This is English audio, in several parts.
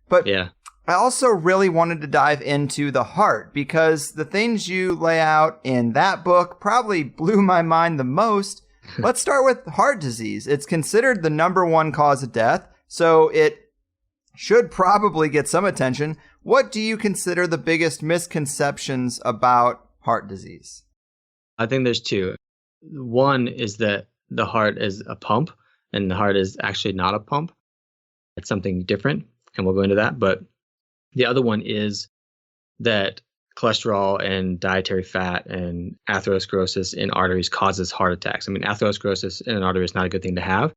But Yeah. I also really wanted to dive into the heart because the things you lay out in that book probably blew my mind the most. Let's start with heart disease. It's considered the #1 cause of death, so it should probably get some attention. What do you consider the biggest misconceptions about heart disease? I think there's two. One is that the heart is a pump, and the heart is actually not a pump. It's something different, and we'll go into that. But the other one is that cholesterol and dietary fat and atherosclerosis in arteries causes heart attacks. I mean, atherosclerosis in an artery is not a good thing to have,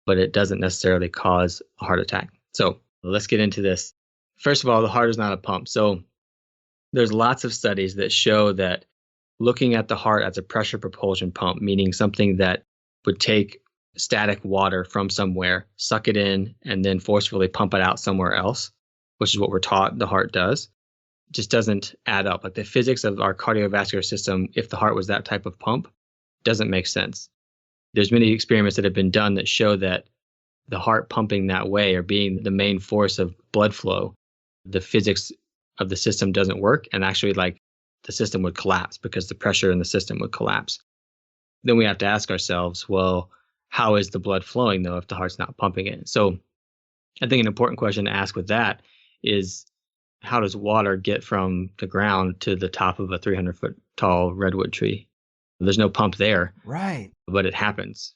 but it doesn't necessarily cause a heart attack. So let's get into this. First of all, the heart is not a pump. So there's lots of studies that show that looking at the heart as a pressure propulsion pump, meaning something that would take static water from somewhere, suck it in, and then forcefully pump it out somewhere else, which is what we're taught the heart does, just doesn't add up. Like the physics of our cardiovascular system, if the heart was that type of pump, doesn't make sense. There's many experiments that have been done that show that the heart pumping that way or being the main force of blood flow, the physics of the system doesn't work, and actually like the system would collapse because the pressure in the system would collapse. Then we have to ask ourselves, well, how is the blood flowing though if the heart's not pumping it? So I think an important question to ask with that is, how does water get from the ground to the top of a 300-foot tall redwood tree? There's no pump there. Right. But it happens.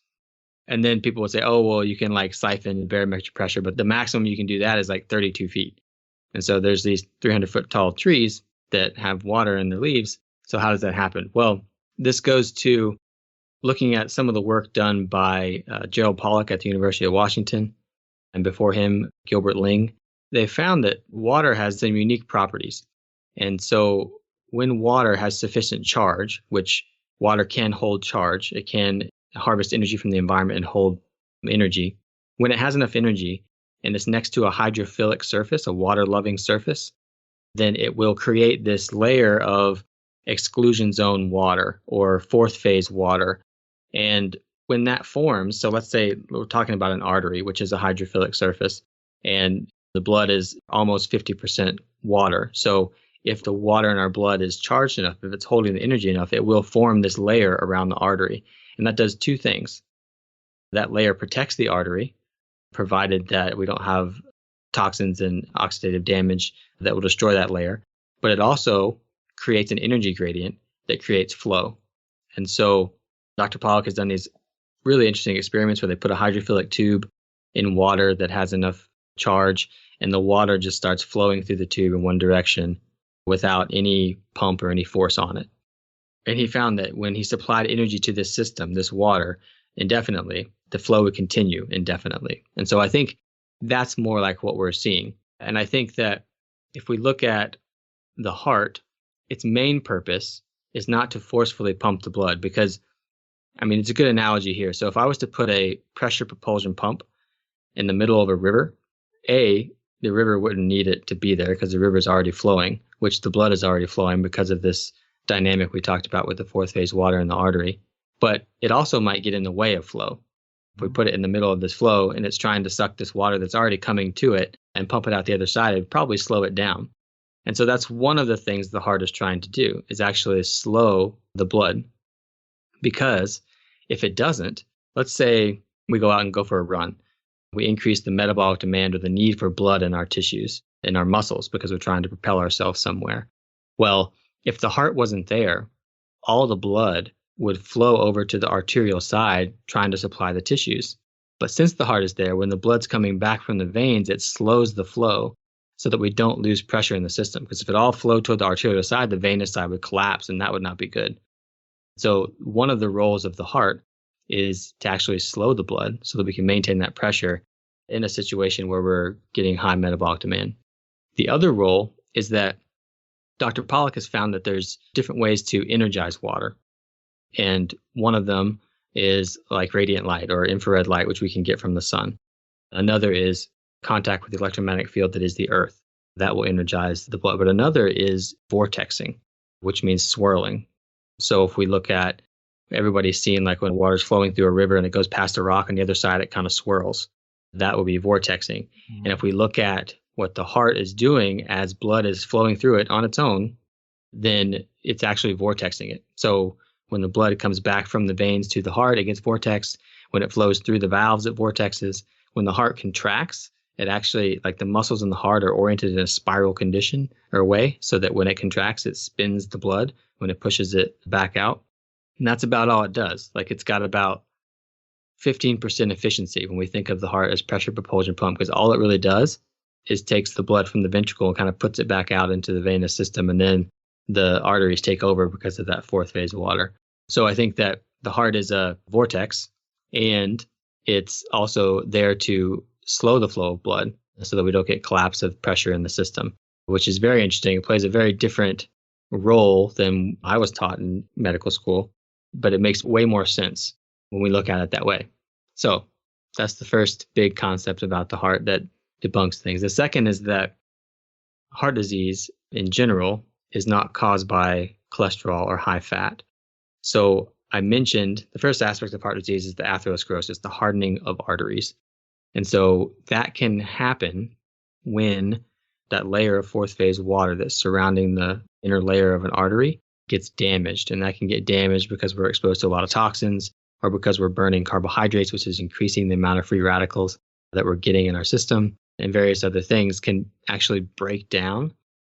And then people would say, oh, well, you can like siphon barometric pressure, but the maximum you can do that is like 32 feet. And so there's these 300-foot tall trees that have water in their leaves. So how does that happen? Well, this goes to looking at some of the work done by Gerald Pollack at the University of Washington, and before him, Gilbert Ling. They found that water has some unique properties. And so when water has sufficient charge, which water can hold charge, it can harvest energy from the environment and hold energy. When it has enough energy and it's next to a hydrophilic surface, a water-loving surface, then it will create this layer of exclusion zone water or fourth phase water. And when that forms, so let's say we're talking about an artery, which is a hydrophilic surface, and the blood is almost 50% water. So if the water in our blood is charged enough, if it's holding the energy enough, it will form this layer around the artery. And that does two things. That layer protects the artery, provided that we don't have toxins and oxidative damage that will destroy that layer. But it also creates an energy gradient that creates flow. And so Dr. Pollack has done these really interesting experiments where they put a hydrophilic tube in water that has enough charge, and the water just starts flowing through the tube in one direction without any pump or any force on it. And he found that when he supplied energy to this system, this water, indefinitely, the flow would continue indefinitely. And so I think that's more like what we're seeing. And I think that if we look at the heart, its main purpose is not to forcefully pump the blood because, I mean, it's a good analogy here. So if I was to put a pressure propulsion pump in the middle of a river, the river wouldn't need it to be there because the river is already flowing, which the blood is already flowing because of this dynamic we talked about with the fourth phase water in the artery. But it also might get in the way of flow. If we put it in the middle of this flow and it's trying to suck this water that's already coming to it and pump it out the other side, it would probably slow it down. And so that's one of the things the heart is trying to do, is actually slow the blood. Because if it doesn't, let's say we go out and go for a run. We increase the metabolic demand or the need for blood in our tissues, in our muscles, because we're trying to propel ourselves somewhere. Well, if the heart wasn't there, all the blood would flow over to the arterial side trying to supply the tissues. But since the heart is there, when the blood's coming back from the veins, it slows the flow so that we don't lose pressure in the system. Because if it all flowed toward the arterial side, the venous side would collapse, and that would not be good. So one of the roles of the heart is to actually slow the blood so that we can maintain that pressure in a situation where we're getting high metabolic demand. The other role is that Dr. Pollack has found that there's different ways to energize water. And one of them is like radiant light or infrared light, which we can get from the sun. Another is contact with the electromagnetic field that is the earth. That will energize the blood. But another is vortexing, which means swirling. So if we look at, everybody's seen like when water's flowing through a river and it goes past a rock on the other side, it kind of swirls. That will be vortexing. And if we look at what the heart is doing as blood is flowing through it on its own, then it's actually vortexing it. So when the blood comes back from the veins to the heart, it gets vortexed. When it flows through the valves, it vortexes. When the heart contracts, it actually, like the muscles in the heart are oriented in a spiral condition or way, so that when it contracts, it spins the blood when it pushes it back out. And that's about all it does. Like it's got about 15% efficiency when we think of the heart as pressure propulsion pump, because all it really does is takes the blood from the ventricle and kind of puts it back out into the venous system, and then the arteries take over because of that fourth phase of water. So I think that the heart is a vortex, and it's also there to slow the flow of blood so that we don't get collapse of pressure in the system, which is very interesting. It plays a very different role than I was taught in medical school, but it makes way more sense when we look at it that way. So that's the first big concept about the heart that debunks things. The second is that heart disease in general is not caused by cholesterol or high fat. So I mentioned the first aspect of heart disease is the atherosclerosis, the hardening of arteries. And so that can happen when that layer of fourth phase water that's surrounding the inner layer of an artery gets damaged. And that can get damaged because we're exposed to a lot of toxins, or because we're burning carbohydrates, which is increasing the amount of free radicals that we're getting in our system, and various other things can actually break down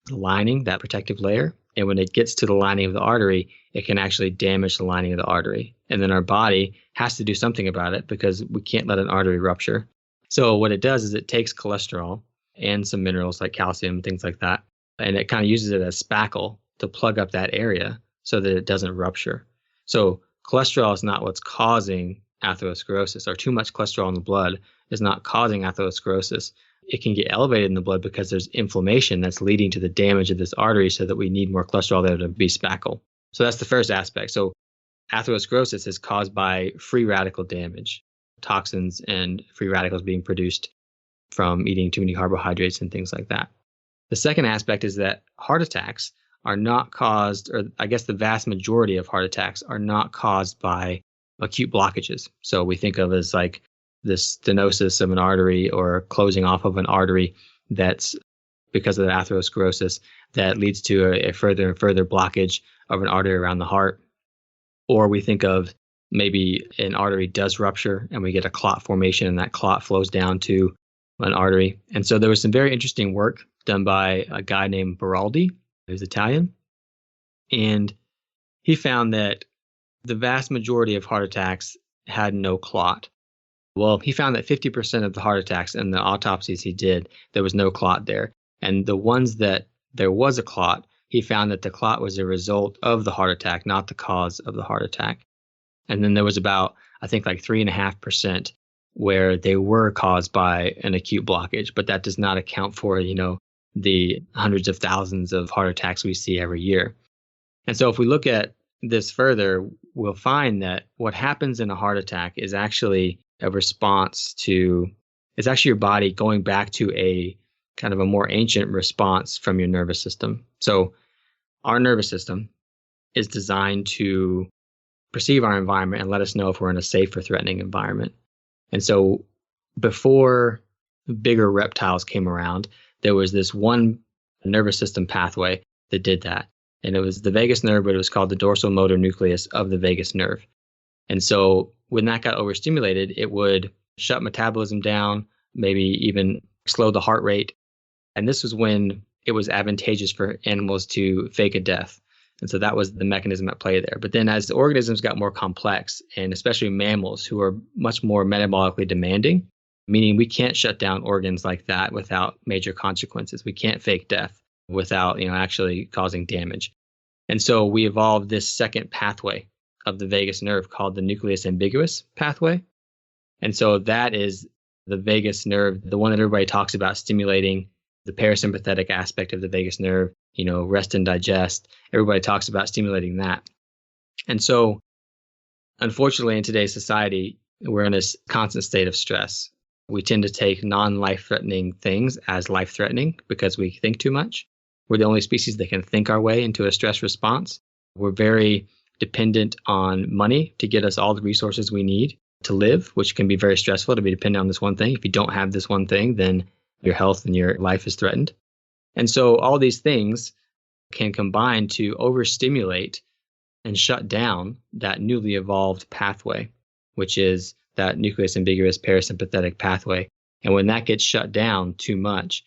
the lining, that protective layer. And when it gets to the lining of the artery, it can actually damage the lining of the artery. And then our body has to do something about it because we can't let an artery rupture. So what it does is it takes cholesterol and some minerals like calcium, things like that, and it kind of uses it as spackle to plug up that area so that it doesn't rupture. So cholesterol is not what's causing atherosclerosis, or too much cholesterol in the blood is not causing atherosclerosis. It can get elevated in the blood because there's inflammation that's leading to the damage of this artery, so that we need more cholesterol there to be spackle. So that's the first aspect. So atherosclerosis is caused by free radical damage, toxins and free radicals being produced from eating too many carbohydrates and things like that. The second aspect is that heart attacks are not caused, or I guess the vast majority of heart attacks are not caused by acute blockages. So we think of as like this stenosis of an artery or closing off of an artery that's because of the atherosclerosis that leads to a further and further blockage of an artery around the heart. Or we think of maybe an artery does rupture and we get a clot formation, and that clot flows down to an artery. And so there was some very interesting work done by a guy named Beraldi, who's Italian. And he found that the vast majority of heart attacks had no clot. Well, he found that 50% of the heart attacks in the autopsies he did, there was no clot there. And the ones that there was a clot, he found that the clot was a result of the heart attack, not the cause of the heart attack. And then there was about, I think, like 3.5% where they were caused by an acute blockage, but that does not account for, the hundreds of thousands of heart attacks we see every year. And so if we look at this further, we'll find that what happens in a heart attack is actually a response to, it's actually your body going back to a kind of a more ancient response from your nervous system. So our nervous system is designed to perceive our environment and let us know if we're in a safe or threatening environment. And so before bigger reptiles came around, there was this one nervous system pathway that did that. And it was the vagus nerve, but it was called the dorsal motor nucleus of the vagus nerve. And so when that got overstimulated, it would shut metabolism down, maybe even slow the heart rate. And this was when it was advantageous for animals to fake a death. And so that was the mechanism at play there. But then as the organisms got more complex, and especially mammals who are much more metabolically demanding, meaning we can't shut down organs like that without major consequences. We can't fake death without, actually causing damage. And so we evolved this second pathway of the vagus nerve called the nucleus ambiguous pathway. And so that is the vagus nerve, the one that everybody talks about stimulating the parasympathetic aspect of the vagus nerve, rest and digest. Everybody talks about stimulating that. And so, unfortunately, in today's society, we're in this constant state of stress. We tend to take non-life-threatening things as life-threatening because we think too much. We're the only species that can think our way into a stress response. We're very dependent on money to get us all the resources we need to live, which can be very stressful to be dependent on this one thing. If you don't have this one thing, then your health and your life is threatened. And so all these things can combine to overstimulate and shut down that newly evolved pathway, which is that nucleus ambiguous parasympathetic pathway. And when that gets shut down too much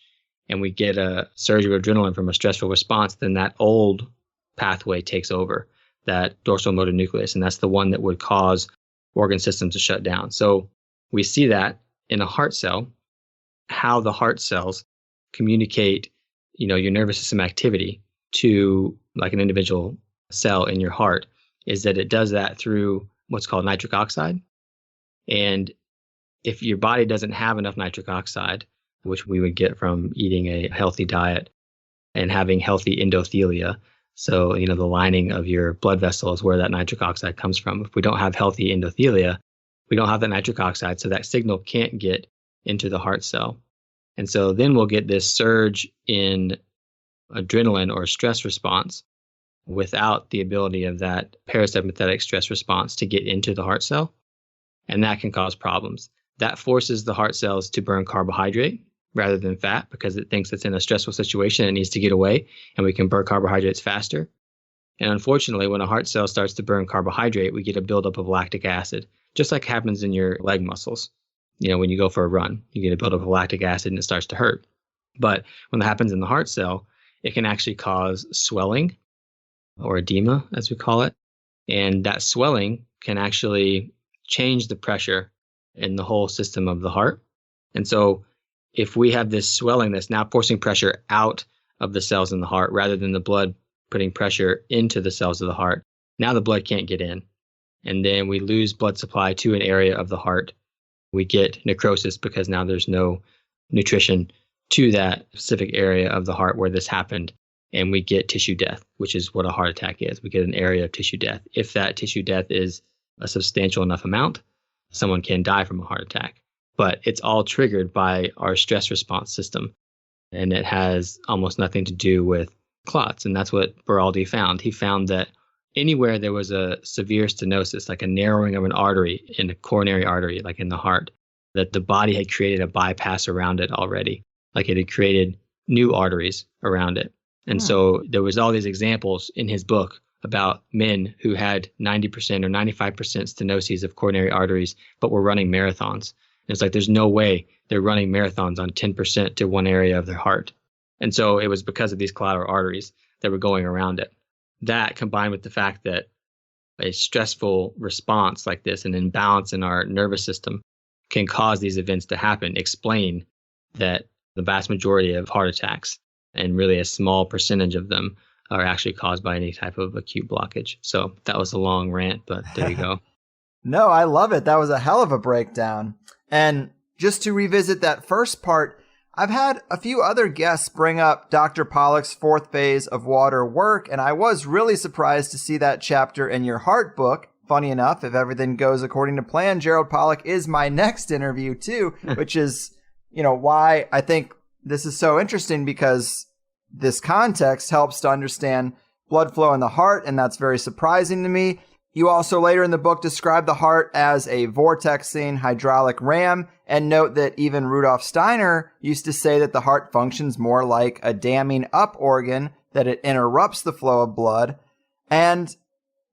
and we get a surge of adrenaline from a stressful response, then that old pathway takes over, that dorsal motor nucleus. And that's the one that would cause organ systems to shut down. So we see that in a heart cell, how the heart cells communicate, your nervous system activity to like an individual cell in your heart, is that it does that through what's called nitric oxide. And if your body doesn't have enough nitric oxide, which we would get from eating a healthy diet and having healthy endothelia, so, the lining of your blood vessel is where that nitric oxide comes from. If we don't have healthy endothelia, we don't have that nitric oxide, so that signal can't get into the heart cell. And so then we'll get this surge in adrenaline or stress response without the ability of that parasympathetic stress response to get into the heart cell. And that can cause problems. That forces the heart cells to burn carbohydrate rather than fat because it thinks it's in a stressful situation and it needs to get away, and we can burn carbohydrates faster. And unfortunately, when a heart cell starts to burn carbohydrate, we get a buildup of lactic acid, just like happens in your leg muscles. When you go for a run, you get a buildup of lactic acid and it starts to hurt. But when that happens in the heart cell, it can actually cause swelling or edema, as we call it. And that swelling can actually change the pressure in the whole system of the heart. And so if we have this swelling that's now forcing pressure out of the cells in the heart rather than the blood putting pressure into the cells of the heart, now the blood can't get in. And then we lose blood supply to an area of the heart. We get necrosis because now there's no nutrition to that specific area of the heart where this happened. And we get tissue death, which is what a heart attack is. We get an area of tissue death. If that tissue death is a substantial enough amount, someone can die from a heart attack. But it's all triggered by our stress response system. And it has almost nothing to do with clots. And that's what Beraldi found. He found that anywhere there was a severe stenosis, like a narrowing of an artery in a coronary artery, like in the heart, that the body had created a bypass around it already, like it had created new arteries around it. And so there was all these examples in his book about men who had 90% or 95% stenoses of coronary arteries, but were running marathons. And it's like, there's no way they're running marathons on 10% to one area of their heart. And so it was because of these collateral arteries that were going around it. That combined with the fact that a stressful response like this, an imbalance in our nervous system, can cause these events to happen, explain that the vast majority of heart attacks, and really a small percentage of them, are actually caused by any type of acute blockage. So that was a long rant, but there you go. No, I love it. That was a hell of a breakdown. And just to revisit that first part, I've had a few other guests bring up Dr. Pollack's fourth phase of water work, and I was really surprised to see that chapter in your heart book. Funny enough, if everything goes according to plan, Gerald Pollack is my next interview too, which is, why I think this is so interesting, because this context helps to understand blood flow in the heart, and that's very surprising to me. You also later in the book describe the heart as a vortexing hydraulic ram, and note that even Rudolf Steiner used to say that the heart functions more like a damming up organ, that it interrupts the flow of blood. And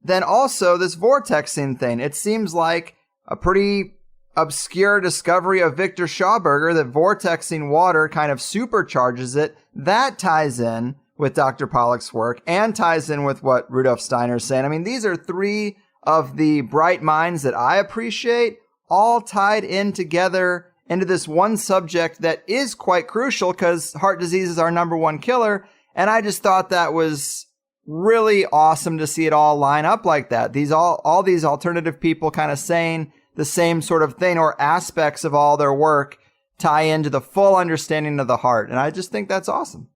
then also this vortexing thing. It seems like a pretty obscure discovery of Victor Schauberger that vortexing water kind of supercharges it. That ties in with Dr. Pollack's work and ties in with what Rudolf Steiner is saying. I mean, these are three of the bright minds that I appreciate, all tied in together into this one subject that is quite crucial, because heart disease is our number one killer. And I just thought that was really awesome to see it all line up like that. All these alternative people kind of saying the same sort of thing, or aspects of all their work tie into the full understanding of the heart. And I just think that's awesome.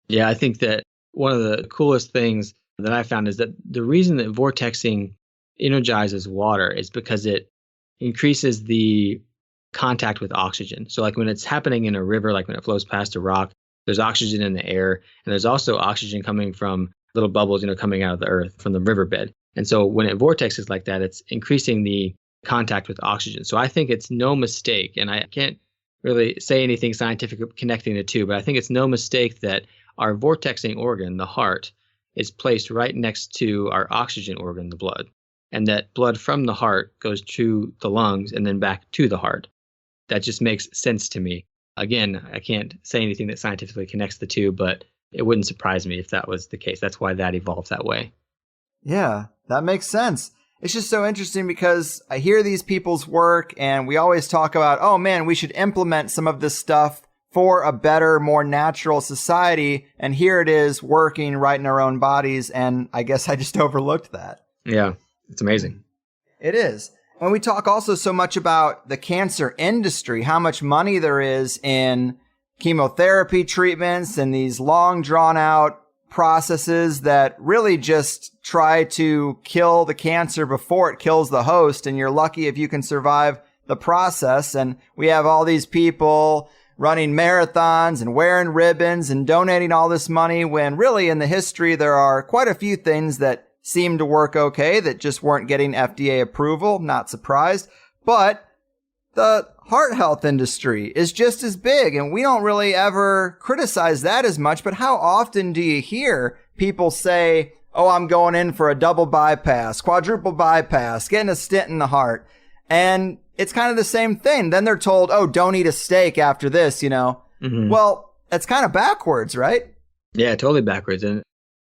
Yeah, I think that one of the coolest things that I found is that the reason that vortexing energizes water is because it increases the contact with oxygen. So like when it's happening in a river, like when it flows past a rock, there's oxygen in the air, and there's also oxygen coming from little bubbles, coming out of the earth from the riverbed. And so when it vortexes like that, it's increasing the contact with oxygen. So I think it's no mistake, and I can't really say anything scientific connecting the two, but I think it's no mistake that our vortexing organ, the heart, is placed right next to our oxygen organ, the blood, and that blood from the heart goes to the lungs and then back to the heart. That just makes sense to me. Again, I can't say anything that scientifically connects the two, but it wouldn't surprise me if that was the case. That's why that evolved that way. Yeah, that makes sense. It's just so interesting because I hear these people's work and we always talk about, oh man, we should implement some of this stuff for a better, more natural society. And here it is working right in our own bodies. And I guess I just overlooked that. Yeah, it's amazing. It is. When we talk also so much about the cancer industry, how much money there is in chemotherapy treatments and these long drawn out processes that really just try to kill the cancer before it kills the host. And you're lucky if you can survive the process. And we have all these people running marathons and wearing ribbons and donating all this money when really in the history, there are quite a few things that seem to work okay that just weren't getting FDA approval. Not surprised. But the heart health industry is just as big, and we don't really ever criticize that as much. But how often do you hear people say, oh, I'm going in for a double bypass, quadruple bypass, getting a stent in the heart? And it's kind of the same thing. Then they're told, oh, don't eat a steak after this, Mm-hmm. Well, that's kind of backwards, right? Yeah, totally backwards. And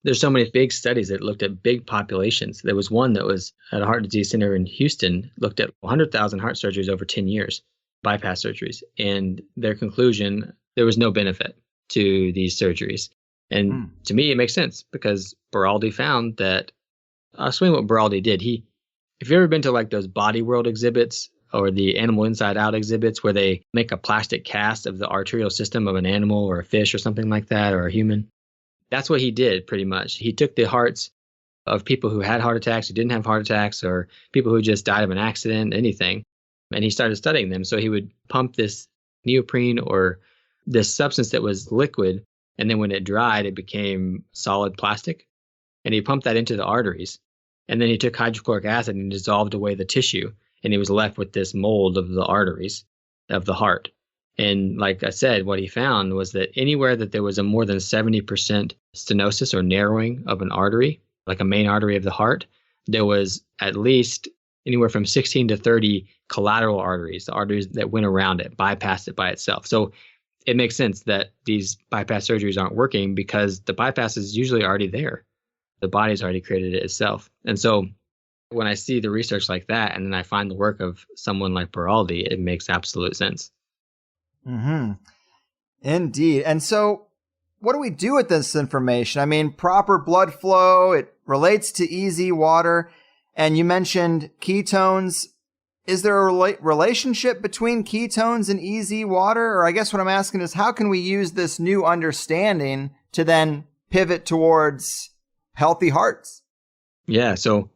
there's so many big studies that looked at big populations. There was one that was at a heart disease center in Houston, looked at 100,000 heart surgeries over 10 years, bypass surgeries. And their conclusion, there was no benefit to these surgeries. And to me, it makes sense because Beraldi found that, I'll explain what Beraldi did. If you've ever been to like those Body World exhibits or the Animal Inside Out exhibits where they make a plastic cast of the arterial system of an animal or a fish or something like that, or a human, that's what he did pretty much. He took the hearts of people who had heart attacks, who didn't have heart attacks, or people who just died of an accident, anything, and he started studying them. So he would pump this neoprene or this substance that was liquid, and then when it dried, it became solid plastic, and he pumped that into the arteries. And then he took hydrochloric acid and dissolved away the tissue, and he was left with this mold of the arteries of the heart. And like I said, what he found was that anywhere that there was a more than 70% stenosis or narrowing of an artery, like a main artery of the heart, there was at least anywhere from 16 to 30 collateral arteries, the arteries that went around it, bypassed it by itself. So it makes sense that these bypass surgeries aren't working because the bypass is usually already there. The body's already created it itself. And so when I see the research like that, and then I find the work of someone like Beraldi, it makes absolute sense. Mm-hmm. Indeed. And so what do we do with this information? I mean, proper blood flow, it relates to easy water. And you mentioned ketones. Is there a relationship between ketones and easy water? Or I guess what I'm asking is how can we use this new understanding to then pivot towards healthy hearts? Yeah. So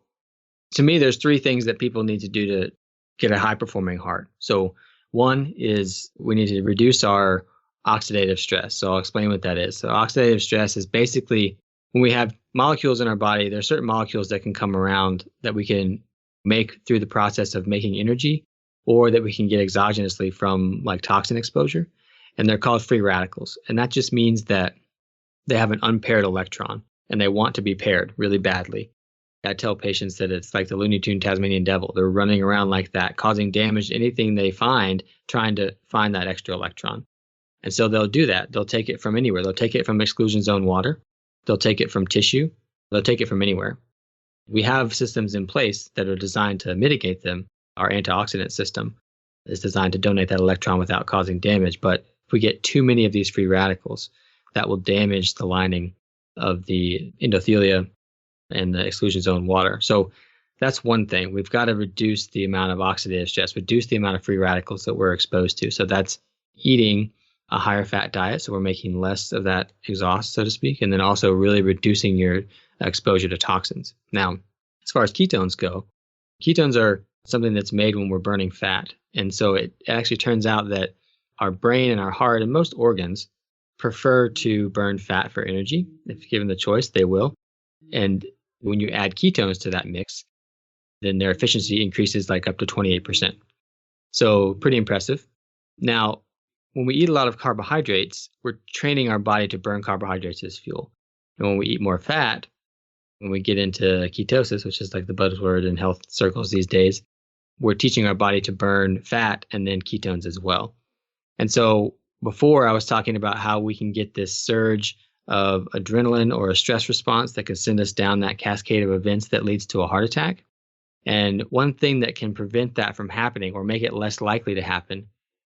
to me, there's three things that people need to do to get a high performing heart. So one is we need to reduce our oxidative stress. So I'll explain what that is. So oxidative stress is basically when we have molecules in our body, there are certain molecules that can come around that we can make through the process of making energy or that we can get exogenously from like toxin exposure. And they're called free radicals. And that just means that they have an unpaired electron and they want to be paired really badly. I tell patients that it's like the Looney Tune Tasmanian devil. They're running around like that, causing damage to anything they find, trying to find that extra electron. And so they'll do that. They'll take it from anywhere. They'll take it from exclusion zone water. They'll take it from tissue. They'll take it from anywhere. We have systems in place that are designed to mitigate them. Our antioxidant system is designed to donate that electron without causing damage. But if we get too many of these free radicals, that will damage the lining of the endothelia and the exclusion zone water. So that's one thing. We've got to reduce the amount of oxidative stress, reduce the amount of free radicals that we're exposed to. So that's eating a higher fat diet. So we're making less of that exhaust, so to speak, and then also really reducing your exposure to toxins. Now, as far as ketones go, ketones are something that's made when we're burning fat. And so it actually turns out that our brain and our heart and most organs prefer to burn fat for energy. If given the choice, they will. And when you add ketones to that mix, then their efficiency increases like up to 28%. So pretty impressive. Now, when we eat a lot of carbohydrates, we're training our body to burn carbohydrates as fuel. And when we eat more fat, when we get into ketosis, which is like the buzzword in health circles these days, we're teaching our body to burn fat and then ketones as well. And so before I was talking about how we can get this surge of adrenaline or a stress response that can send us down that cascade of events that leads to a heart attack. And one thing that can prevent that from happening or make it less likely to happen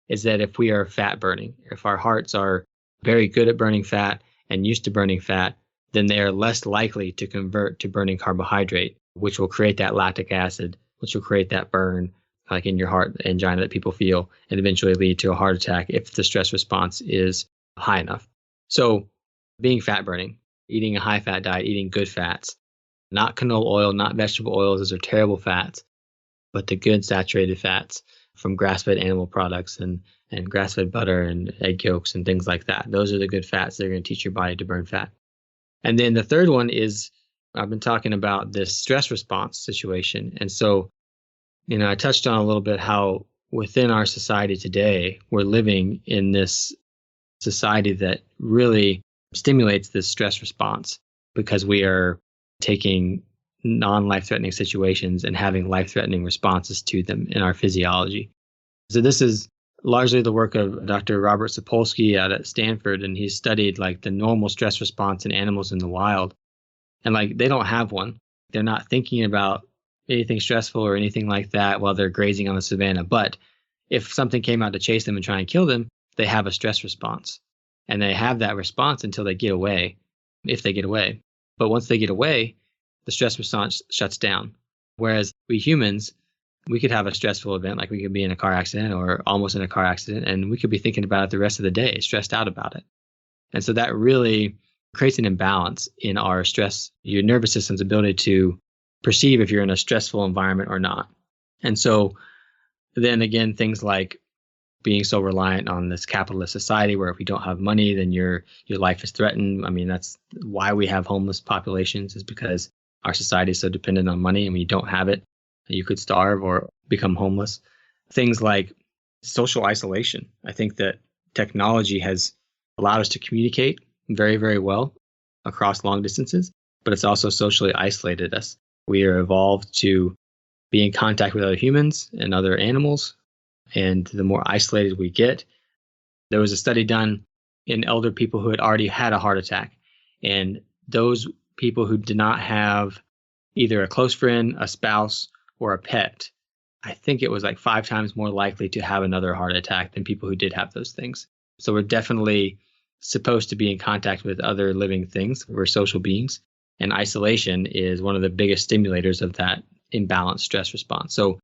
is that if we are fat burning, if our hearts are very good at burning fat and used to burning fat, then they are less likely to convert to burning carbohydrate, which will create that lactic acid, which will create that burn, like in your heart angina that people feel, and eventually lead to a heart attack if the stress response is high enough. So being fat burning, eating a high fat diet, eating good fats, not canola oil, not vegetable oils, those are terrible fats, but the good saturated fats from grass-fed animal products and grass-fed butter and egg yolks and things like that. Those are the good fats that are going to teach your body to burn fat. And then the third one is, I've been talking about this stress response situation. And so, I touched on a little bit how within our society today, we're living in this society that really stimulates this stress response because we are taking non-life-threatening situations and having life-threatening responses to them in our physiology. So this is largely the work of Dr. Robert Sapolsky out at Stanford, and he's studied like the normal stress response in animals in the wild. And like they don't have one. They're not thinking about anything stressful or anything like that while they're grazing on the savannah. But if something came out to chase them and try and kill them, they have a stress response. And they have that response until they get away, if they get away. But once they get away, the stress response shuts down. Whereas we humans, we could have a stressful event, like we could be in a car accident or almost in a car accident, and we could be thinking about it the rest of the day, stressed out about it. And so that really creates an imbalance in our stress, your nervous system's ability to perceive if you're in a stressful environment or not. And so then again, things like being so reliant on this capitalist society where if you don't have money, then your life is threatened. I mean, that's why we have homeless populations, is because our society is so dependent on money, and when you don't have it, you could starve or become homeless. Things like social isolation. I think that technology has allowed us to communicate very, very well across long distances, but it's also socially isolated us. We are evolved to be in contact with other humans and other animals, and the more isolated we get. There was a study done in elder people who had already had a heart attack, and those people who did not have either a close friend, a spouse, or a pet, I think it was like 5 times more likely to have another heart attack than people who did have those things. So we're definitely supposed to be in contact with other living things. We're social beings, and isolation is one of the biggest stimulators of that imbalanced stress response. So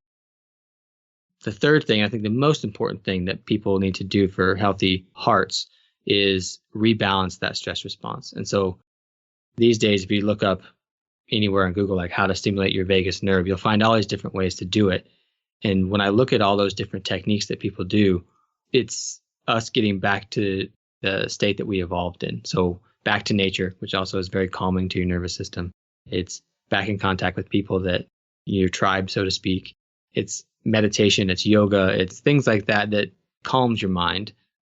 the third thing, I think the most important thing that people need to do for healthy hearts is rebalance that stress response. And so these days, if you look up anywhere on Google, like how to stimulate your vagus nerve, you'll find all these different ways to do it. And when I look at all those different techniques that people do, it's us getting back to the state that we evolved in. So back to nature, which also is very calming to your nervous system. It's back in contact with people that your tribe, so to speak. It's meditation, it's yoga, it's things like that that calms your mind.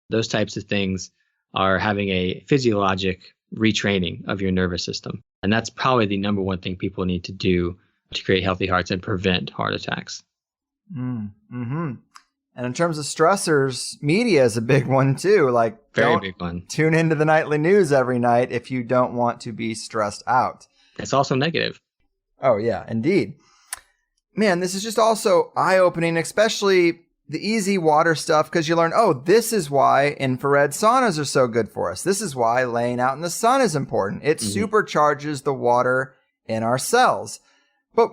Those types of things are having a physiologic retraining of your nervous system. And that's probably the number one thing people need to do to create healthy hearts and prevent heart attacks. Mm-hmm. And in terms of stressors, media is a big one too. Like, very big one. Tune into the nightly news every night if you don't want to be stressed out. It's also negative. Oh, yeah, indeed. Man, this is just also eye-opening, especially the easy water stuff, because you learn, this is why infrared saunas are so good for us. This is why laying out in the sun is important. It supercharges the water in our cells. But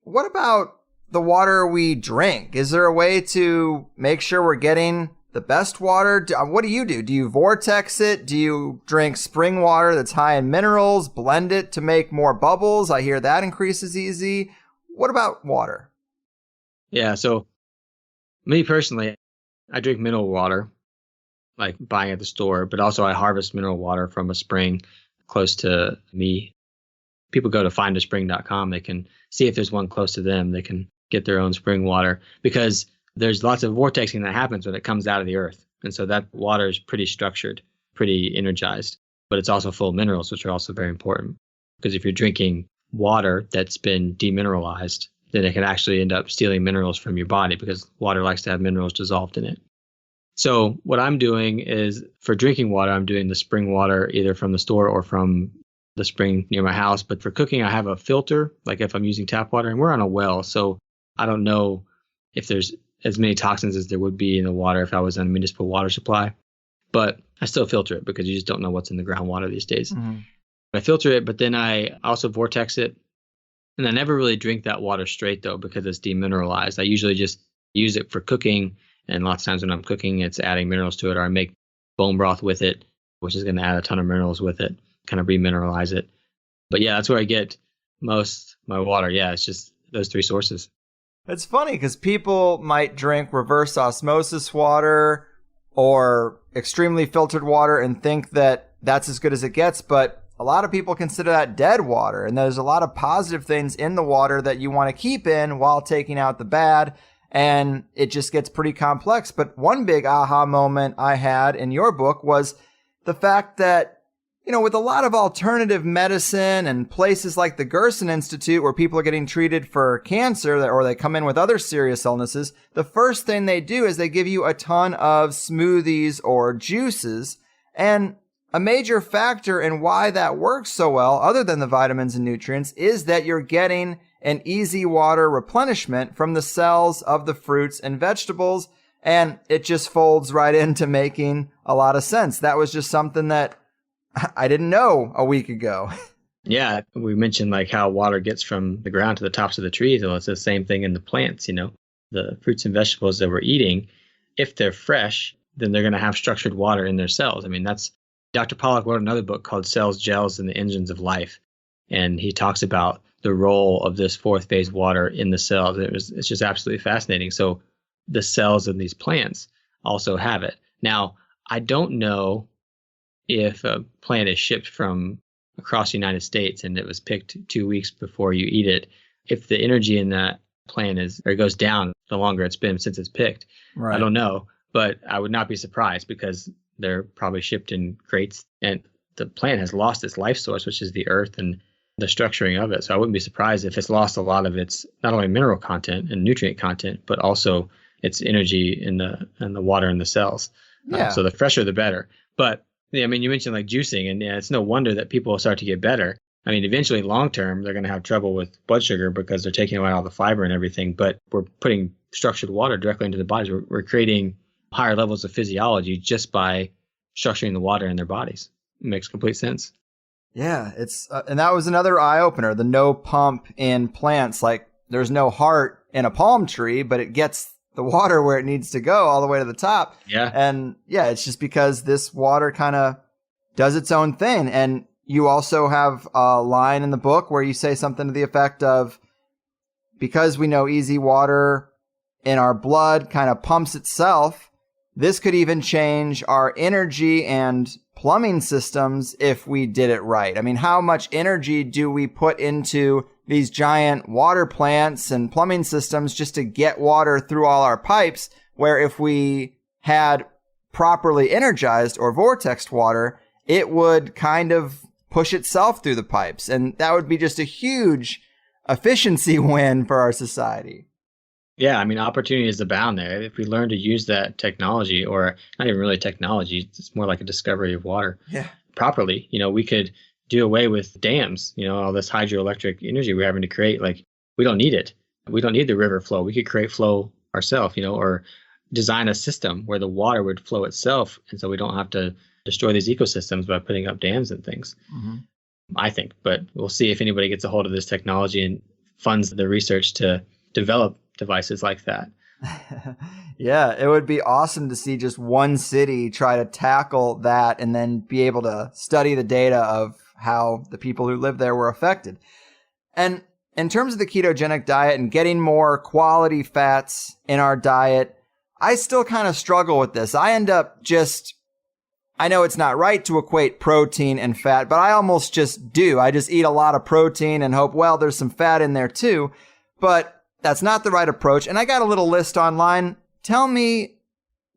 what about the water we drink? Is there a way to make sure we're getting the best water? What do you do? Do you vortex it? Do you drink spring water that's high in minerals, blend it to make more bubbles? I hear that increases easy. What about water? Yeah, so me personally, I drink mineral water, like buying at the store, but also I harvest mineral water from a spring close to me. People go to findaspring.com. They can see if there's one close to them. They can get their own spring water, because there's lots of vortexing that happens when it comes out of the earth. And so that water is pretty structured, pretty energized, but it's also full of minerals, which are also very important. Because if you're drinking water that's been demineralized, then it can actually end up stealing minerals from your body because water likes to have minerals dissolved in it. So what I'm doing is for drinking water, I'm doing the spring water either from the store or from the spring near my house. But for cooking, I have a filter, like if I'm using tap water, and we're on a well. So I don't know if there's as many toxins as there would be in the water if I was on a municipal water supply. But I still filter it because you just don't know what's in the groundwater these days. Mm-hmm. I filter it, but then I also vortex it. And I never really drink that water straight, though, because it's demineralized. I usually just use it for cooking. And lots of times when I'm cooking, it's adding minerals to it, or I make bone broth with it, which is going to add a ton of minerals with it, kind of remineralize it. But yeah, that's where I get most my water. Yeah, it's just those three sources. It's funny because people might drink reverse osmosis water or extremely filtered water and think that that's as good as it gets, but a lot of people consider that dead water, and there's a lot of positive things in the water that you want to keep in while taking out the bad, and it just gets pretty complex. But one big aha moment I had in your book was the fact that, you know, with a lot of alternative medicine and places like the Gerson Institute where people are getting treated for cancer or they come in with other serious illnesses, the first thing they do is they give you a ton of smoothies or juices. And a major factor in why that works so well, other than the vitamins and nutrients, is that you're getting an easy water replenishment from the cells of the fruits and vegetables. And it just folds right into making a lot of sense. That was just something that I didn't know a week ago. Yeah, we mentioned like how water gets from the ground to the tops of the trees. Well, it's the same thing in the plants, you know. The fruits and vegetables that we're eating, if they're fresh, then they're going to have structured water in their cells. I mean, that's Dr. Pollack wrote another book called Cells, Gels, and the Engines of Life. And he talks about the role of this fourth phase water in the cells. It's just absolutely fascinating. So the cells in these plants also have it. Now, I don't know if a plant is shipped from across the United States and it was picked 2 weeks before you eat it, if the energy in that plant goes down the longer it's been since it's picked. Right. I don't know, but I would not be surprised because they're probably shipped in crates and the plant has lost its life source, which is the earth and the structuring of it. So I wouldn't be surprised if it's lost a lot of its not only mineral content and nutrient content, but also its energy in the water in the cells. Yeah. So the fresher, the better. But yeah, I mean, you mentioned like juicing, and yeah, it's no wonder that people will start to get better. I mean, eventually, long term, they're going to have trouble with blood sugar because they're taking away all the fiber and everything. But we're putting structured water directly into the bodies. We're creating higher levels of physiology just by structuring the water in their bodies. It makes complete sense. Yeah, it's and that was another eye opener. The no pump in plants, like there's no heart in a palm tree, but it gets the water where it needs to go all the way to the top. Yeah. And yeah, it's just because this water kind of does its own thing. And you also have a line in the book where you say something to the effect of, because we know easy water in our blood kind of pumps itself, this could even change our energy and plumbing systems if we did it right. I mean, how much energy do we put into these giant water plants and plumbing systems just to get water through all our pipes, where if we had properly energized or vortexed water, it would kind of push itself through the pipes. And that would be just a huge efficiency win for our society. Yeah, I mean, opportunities abound there. If we learn to use that technology, or not even really technology, it's more like a discovery of water properly, you know, we could do away with dams, you know, all this hydroelectric energy we're having to create. Like, we don't need it. We don't need the river flow. We could create flow ourselves, you know, or design a system where the water would flow itself. And so we don't have to destroy these ecosystems by putting up dams and things, I think. But we'll see if anybody gets a hold of this technology and funds the research to develop devices like that. Yeah, it would be awesome to see just one city try to tackle that and then be able to study the data of how the people who live there were affected. And in terms of the ketogenic diet and getting more quality fats in our diet, I still kind of struggle with this. I end up I know it's not right to equate protein and fat, but I almost just do. I just eat a lot of protein and hope, well, there's some fat in there too. But that's not the right approach. And I got a little list online. Tell me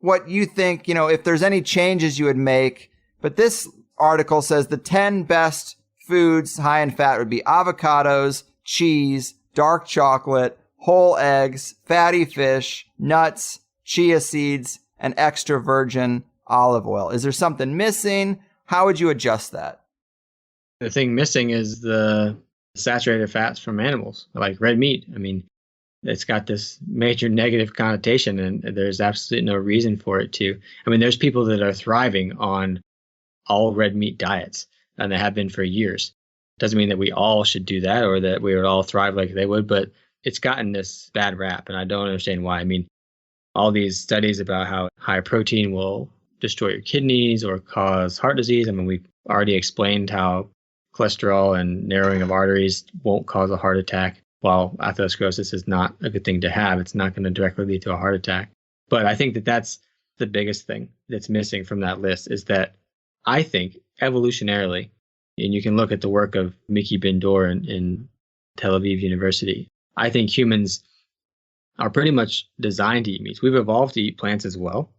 what you think, if there's any changes you would make. But this article says the 10 best foods high in fat would be avocados, cheese, dark chocolate, whole eggs, fatty fish, nuts, chia seeds, and extra virgin olive oil. Is there something missing? How would you adjust that? The thing missing is the saturated fats from animals, like red meat. I mean, it's got this major negative connotation, and there's absolutely no reason for it to. I mean, there's people that are thriving on all red meat diets, and they have been for years. Doesn't mean that we all should do that or that we would all thrive like they would, but it's gotten this bad rap, and I don't understand why. I mean, all these studies about how high protein will destroy your kidneys or cause heart disease. I mean, we've already explained how cholesterol and narrowing of arteries won't cause a heart attack. While atherosclerosis is not a good thing to have, it's not going to directly lead to a heart attack. But I think that that's the biggest thing that's missing from that list, is that I think evolutionarily, and you can look at the work of Miki Ben-Dor in Tel Aviv University, I think humans are pretty much designed to eat meats. We've evolved to eat plants as well,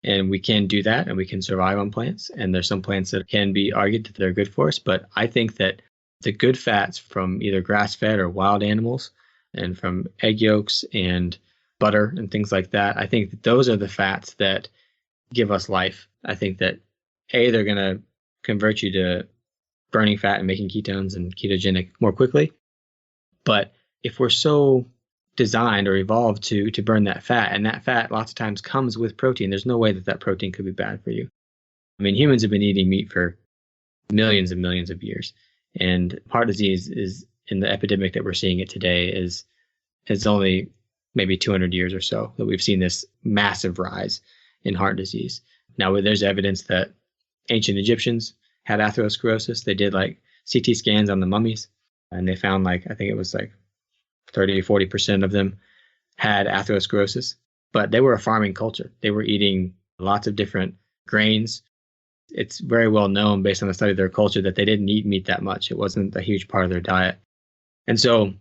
and we can do that, and we can survive on plants. And there's some plants that can be argued that they're good for us, but I think that the good fats from either grass-fed or wild animals and from egg yolks and butter and things like that, I think that those are the fats that give us life. I think that, A, they're going to convert you to burning fat and making ketones and ketogenic more quickly. But if we're so designed or evolved to burn that fat, and that fat lots of times comes with protein, there's no way that that protein could be bad for you. I mean, humans have been eating meat for millions and millions of years. And heart disease is, in the epidemic that we're seeing it today, is only maybe 200 years or so that we've seen this massive rise in heart disease. Now, there's evidence that ancient Egyptians had atherosclerosis. They did like CT scans on the mummies, and they found I think it was 30 or 40% of them had atherosclerosis. But they were a farming culture. They were eating lots of different grains. It's very well known based on the study of their culture that they didn't eat meat that much. It wasn't a huge part of their diet. And so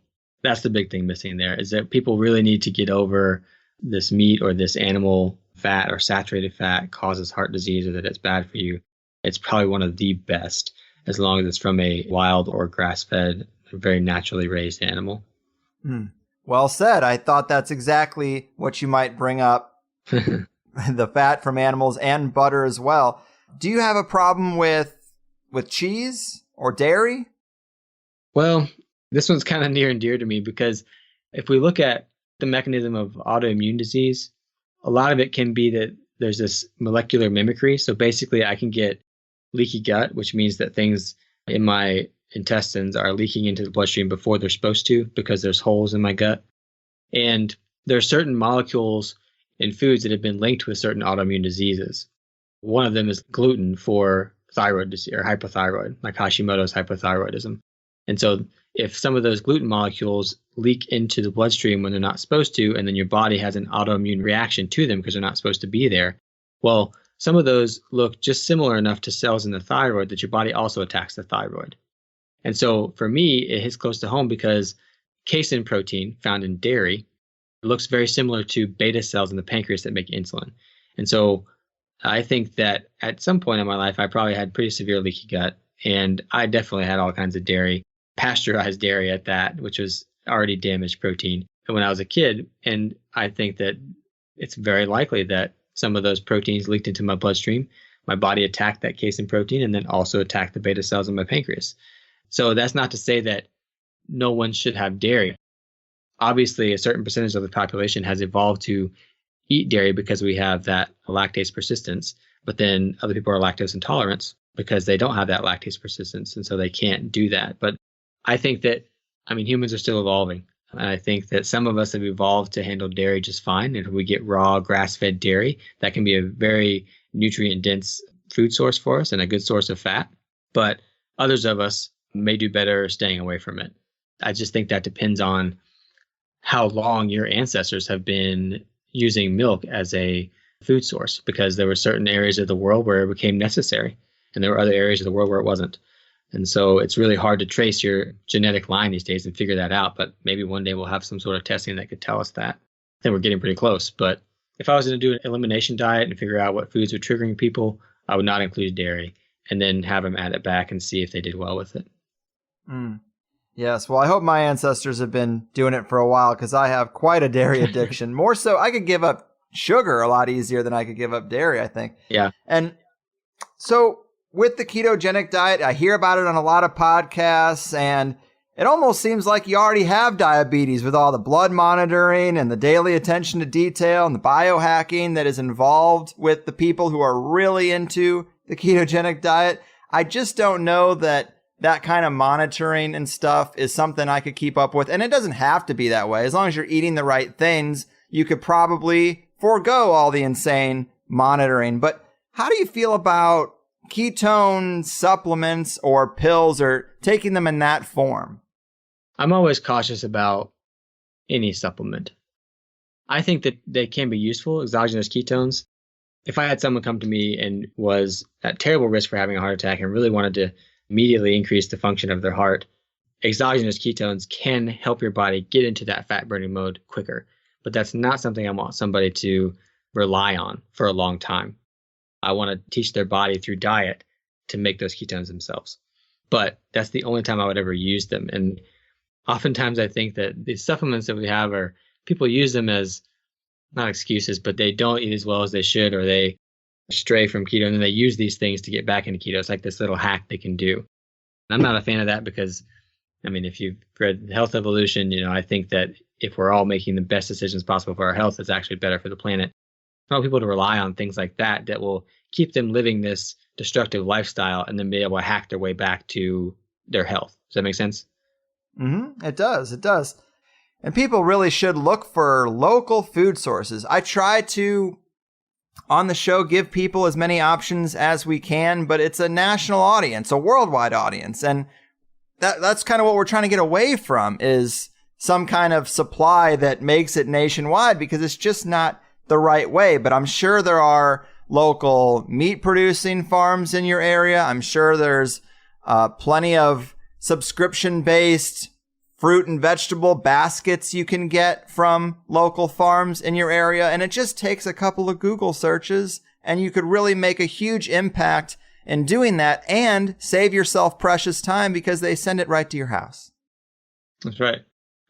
that's the big thing missing there, is that people really need to get over this meat or this animal fat or saturated fat causes heart disease or that it's bad for you. It's probably one of the best, as long as it's from a wild or grass-fed, very naturally raised animal. Well said. I thought that's exactly what you might bring up, the fat from animals and butter as well. Do you have a problem with cheese or dairy? Well, this one's kind of near and dear to me, because if we look at the mechanism of autoimmune disease, a lot of it can be that there's this molecular mimicry. So basically, I can get leaky gut, which means that things in my intestines are leaking into the bloodstream before they're supposed to, because there's holes in my gut. And there are certain molecules in foods that have been linked with certain autoimmune diseases. One of them is gluten for thyroid disease or hypothyroid, like Hashimoto's hypothyroidism. And so if some of those gluten molecules leak into the bloodstream when they're not supposed to, and then your body has an autoimmune reaction to them because they're not supposed to be there, well, some of those look just similar enough to cells in the thyroid that your body also attacks the thyroid. And so for me, it hits close to home because casein protein found in dairy looks very similar to beta cells in the pancreas that make insulin. And so I think that at some point in my life, I probably had pretty severe leaky gut, and I definitely had all kinds of dairy, pasteurized dairy at that, which was already damaged protein when I was a kid. And I think that it's very likely that some of those proteins leaked into my bloodstream. My body attacked that casein protein and then also attacked the beta cells in my pancreas. So that's not to say that no one should have dairy. Obviously, a certain percentage of the population has evolved to eat dairy because we have that lactase persistence, but then other people are lactose intolerant because they don't have that lactase persistence, and so they can't do that. But I think that, humans are still evolving. And I think that some of us have evolved to handle dairy just fine. And if we get raw grass-fed dairy, that can be a very nutrient-dense food source for us and a good source of fat. But others of us may do better staying away from it. I just think that depends on how long your ancestors have been using milk as a food source, because there were certain areas of the world where it became necessary, and there were other areas of the world where it wasn't. And so it's really hard to trace your genetic line these days and figure that out. But maybe one day we'll have some sort of testing that could tell us that. I think we're getting pretty close, but If I was going to do an elimination diet and figure out what foods were triggering people, I would not include dairy, and then have them add it back and see if they did well with it. Mm. Yes, well, I hope my ancestors have been doing it for a while, because I have quite a dairy addiction. More so, I could give up sugar a lot easier than I could give up dairy, I think. Yeah. And so with the ketogenic diet, I hear about it on a lot of podcasts, and it almost seems like you already have diabetes with all the blood monitoring and the daily attention to detail and the biohacking that is involved with the people who are really into the ketogenic diet. I just don't know that kind of monitoring and stuff is something I could keep up with. And it doesn't have to be that way. As long as you're eating the right things, you could probably forego all the insane monitoring. But how do you feel about ketone supplements or pills, or taking them in that form? I'm always cautious about any supplement. I think that they can be useful, exogenous ketones. If I had someone come to me and was at terrible risk for having a heart attack and really wanted to immediately increase the function of their heart, exogenous ketones can help your body get into that fat burning mode quicker. But that's not something I want somebody to rely on for a long time. I want to teach their body through diet to make those ketones themselves. But that's the only time I would ever use them. And oftentimes I think that the supplements that we have are, people use them as not excuses, but they don't eat as well as they should, or they stray from keto, and then they use these things to get back into keto. It's like this little hack they can do. And I'm not a fan of that, because, I mean, if you've read Health Evolution, I think that if we're all making the best decisions possible for our health, it's actually better for the planet. I want people to rely on things like that will keep them living this destructive lifestyle and then be able to hack their way back to their health. Does that make sense? Mm-hmm. It does. It does. And people really should look for local food sources. I try to, on the show, give people as many options as we can, but it's a national audience, a worldwide audience. And that's kind of what we're trying to get away from, is some kind of supply that makes it nationwide, because it's just not the right way. But I'm sure there are local meat producing farms in your area. I'm sure there's plenty of subscription-based fruit and vegetable baskets you can get from local farms in your area. And it just takes a couple of Google searches, and you could really make a huge impact in doing that and save yourself precious time, because they send it right to your house. That's right.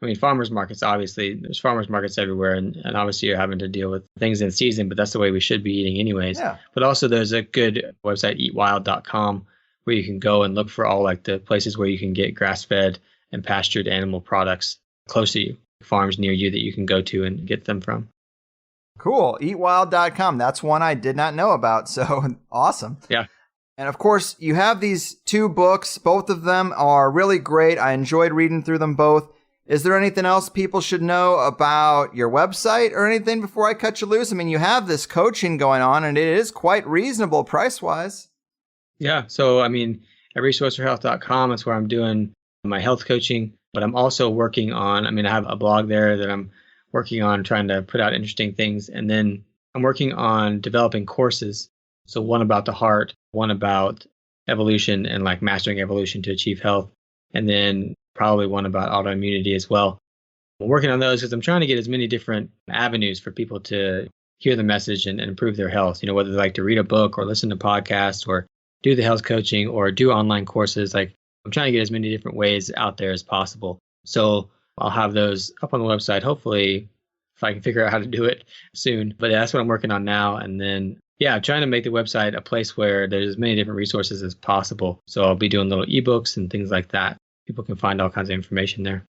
I mean, farmers markets, obviously, there's farmers markets everywhere, and obviously you're having to deal with things in season, but that's the way we should be eating anyways. Yeah. But also there's a good website, eatwild.com, where you can go and look for all like the places where you can get grass-fed and pastured animal products close to you, farms near you that you can go to and get them from. Cool. Eatwild.com. That's one I did not know about. So awesome. Yeah. And of course, you have these 2 books. Both of them are really great. I enjoyed reading through them both. Is there anything else people should know about your website or anything before I cut you loose? I mean, you have this coaching going on, and it is quite reasonable price-wise. Yeah. So, I mean, at resourceforhealth.com, that's where I'm doing my health coaching. But I'm also working on, I have a blog there that I'm working on trying to put out interesting things. And then I'm working on developing courses. So one about the heart, one about evolution and like mastering evolution to achieve health. And then probably one about autoimmunity as well. I'm working on those because I'm trying to get as many different avenues for people to hear the message and improve their health. Whether they like to read a book or listen to podcasts or do the health coaching or do online courses. Like, I'm trying to get as many different ways out there as possible. So I'll have those up on the website, hopefully, if I can figure out how to do it soon. But that's what I'm working on now. And then, I'm trying to make the website a place where there's as many different resources as possible. So I'll be doing little ebooks and things like that. People can find all kinds of information there.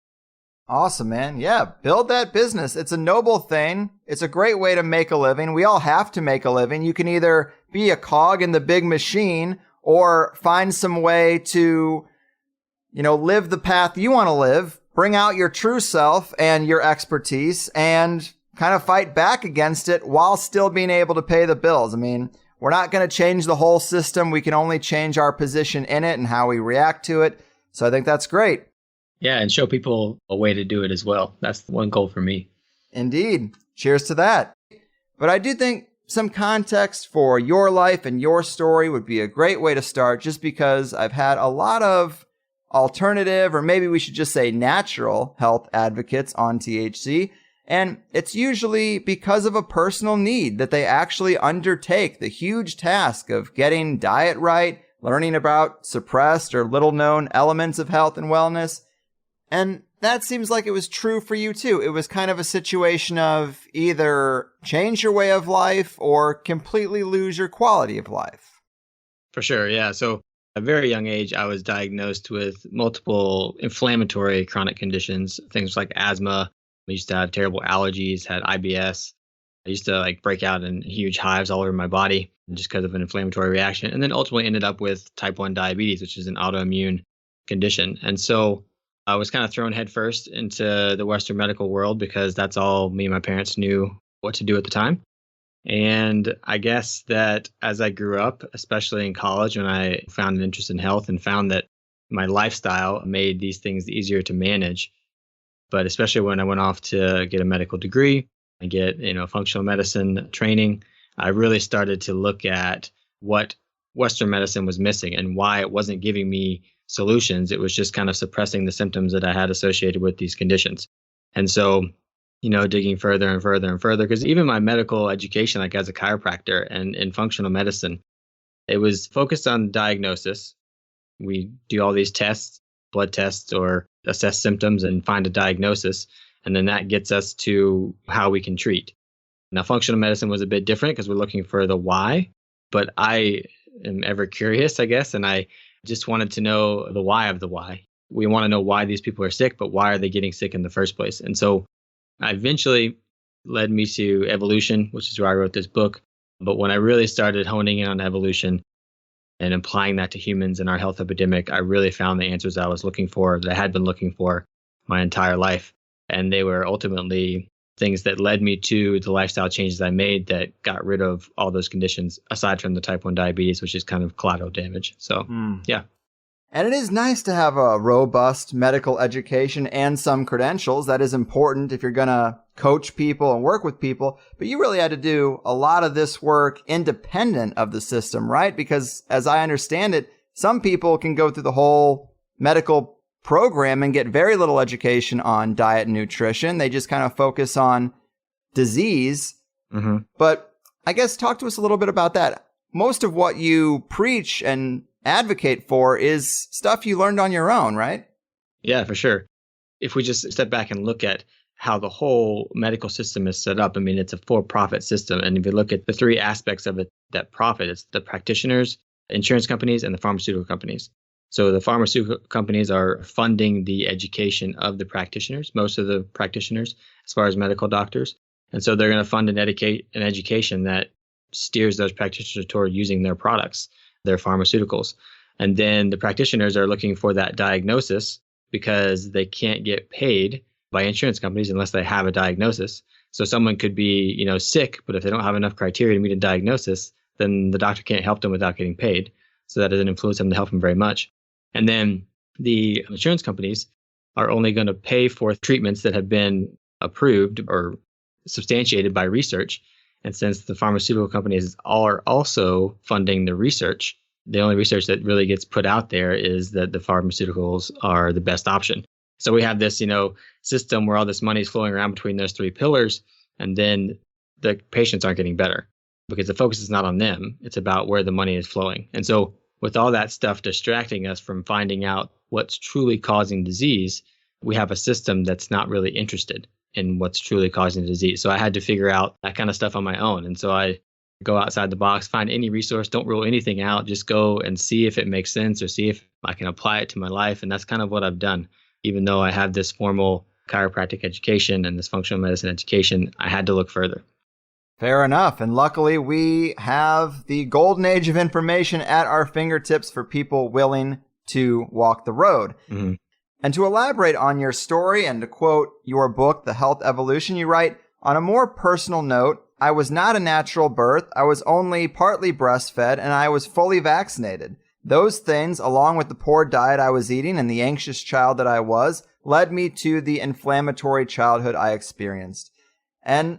Awesome, man. Yeah, build that business. It's a noble thing. It's a great way to make a living. We all have to make a living. You can either be a cog in the big machine or find some way to, live the path you want to live, bring out your true self and your expertise, and kind of fight back against it while still being able to pay the bills. We're not going to change the whole system. We can only change our position in it and how we react to it. So I think that's great. Yeah, and show people a way to do it as well. That's one goal for me. Indeed. Cheers to that. But I do think some context for your life and your story would be a great way to start, just because I've had a lot of alternative, or maybe we should just say natural health advocates on THC. And it's usually because of a personal need that they actually undertake the huge task of getting diet right, learning about suppressed or little known elements of health and wellness. And that seems like it was true for you too. It was kind of a situation of either change your way of life or completely lose your quality of life. For sure, yeah. So at a very young age, I was diagnosed with multiple inflammatory chronic conditions, things like asthma. I used to have terrible allergies, had IBS. I used to like break out in huge hives all over my body just because of an inflammatory reaction. And then ultimately ended up with type 1 diabetes, which is an autoimmune condition. And so I was kind of thrown headfirst into the Western medical world because that's all me and my parents knew what to do at the time. And I guess that as I grew up, especially in college, when I found an interest in health and found that my lifestyle made these things easier to manage, but especially when I went off to get a medical degree and get, functional medicine training, I really started to look at what Western medicine was missing and why it wasn't giving me solutions. It was just kind of suppressing the symptoms that I had associated with these conditions. And so digging further and further and further, because even my medical education, like as a chiropractor and in functional medicine, it was focused on diagnosis. We do all these tests, blood tests, or assess symptoms and find a diagnosis. And then that gets us to how we can treat. Now, functional medicine was a bit different because we're looking for the why, but I am ever curious, I guess, and I just wanted to know the why of the why. We want to know why these people are sick, but why are they getting sick in the first place? And so eventually led me to evolution, which is where I wrote this book. But when I really started honing in on evolution and applying that to humans and our health epidemic, I really found the answers I was looking for, that I had been looking for my entire life. And they were ultimately things that led me to the lifestyle changes I made that got rid of all those conditions, aside from the type 1 diabetes, which is kind of collateral damage. So, yeah. And it is nice to have a robust medical education and some credentials. That is important if you're going to coach people and work with people. But you really had to do a lot of this work independent of the system, right? Because as I understand it, some people can go through the whole medical program and get very little education on diet and nutrition. They just kind of focus on disease. Mm-hmm. But I guess talk to us a little bit about that. Most of what you preach and advocate for is stuff you learned on your own, right? Yeah, for sure. If we just step back and look at how the whole medical system is set up, I mean, it's a for-profit system. And if you look at the three aspects of it that profit, it's the practitioners, insurance companies, and the pharmaceutical companies. So the pharmaceutical companies are funding the education of the practitioners, most of the practitioners, as far as medical doctors. And so they're going to fund an education that steers those practitioners toward using their products, their pharmaceuticals. And then the practitioners are looking for that diagnosis because they can't get paid by insurance companies unless they have a diagnosis. So someone could be, sick, but if they don't have enough criteria to meet a diagnosis, then the doctor can't help them without getting paid. So that doesn't influence them to help them very much. And then the insurance companies are only going to pay for treatments that have been approved or substantiated by research. And since the pharmaceutical companies are also funding the research, the only research that really gets put out there is that the pharmaceuticals are the best option. So we have this, system where all this money is flowing around between those three pillars, and then the patients aren't getting better because the focus is not on them. It's about where the money is flowing. And so with all that stuff distracting us from finding out what's truly causing disease, we have a system that's not really interested in what's truly causing the disease. So I had to figure out that kind of stuff on my own. And so I go outside the box, find any resource, don't rule anything out, just go and see if it makes sense or see if I can apply it to my life. And that's kind of what I've done. Even though I have this formal chiropractic education and this functional medicine education, I had to look further. Fair enough. And luckily, we have the golden age of information at our fingertips for people willing to walk the road. Mm-hmm. And to elaborate on your story and to quote your book, The Health Evolution, you write, on a more personal note, I was not a natural birth. I was only partly breastfed and I was fully vaccinated. Those things, along with the poor diet I was eating and the anxious child that I was, led me to the inflammatory childhood I experienced. And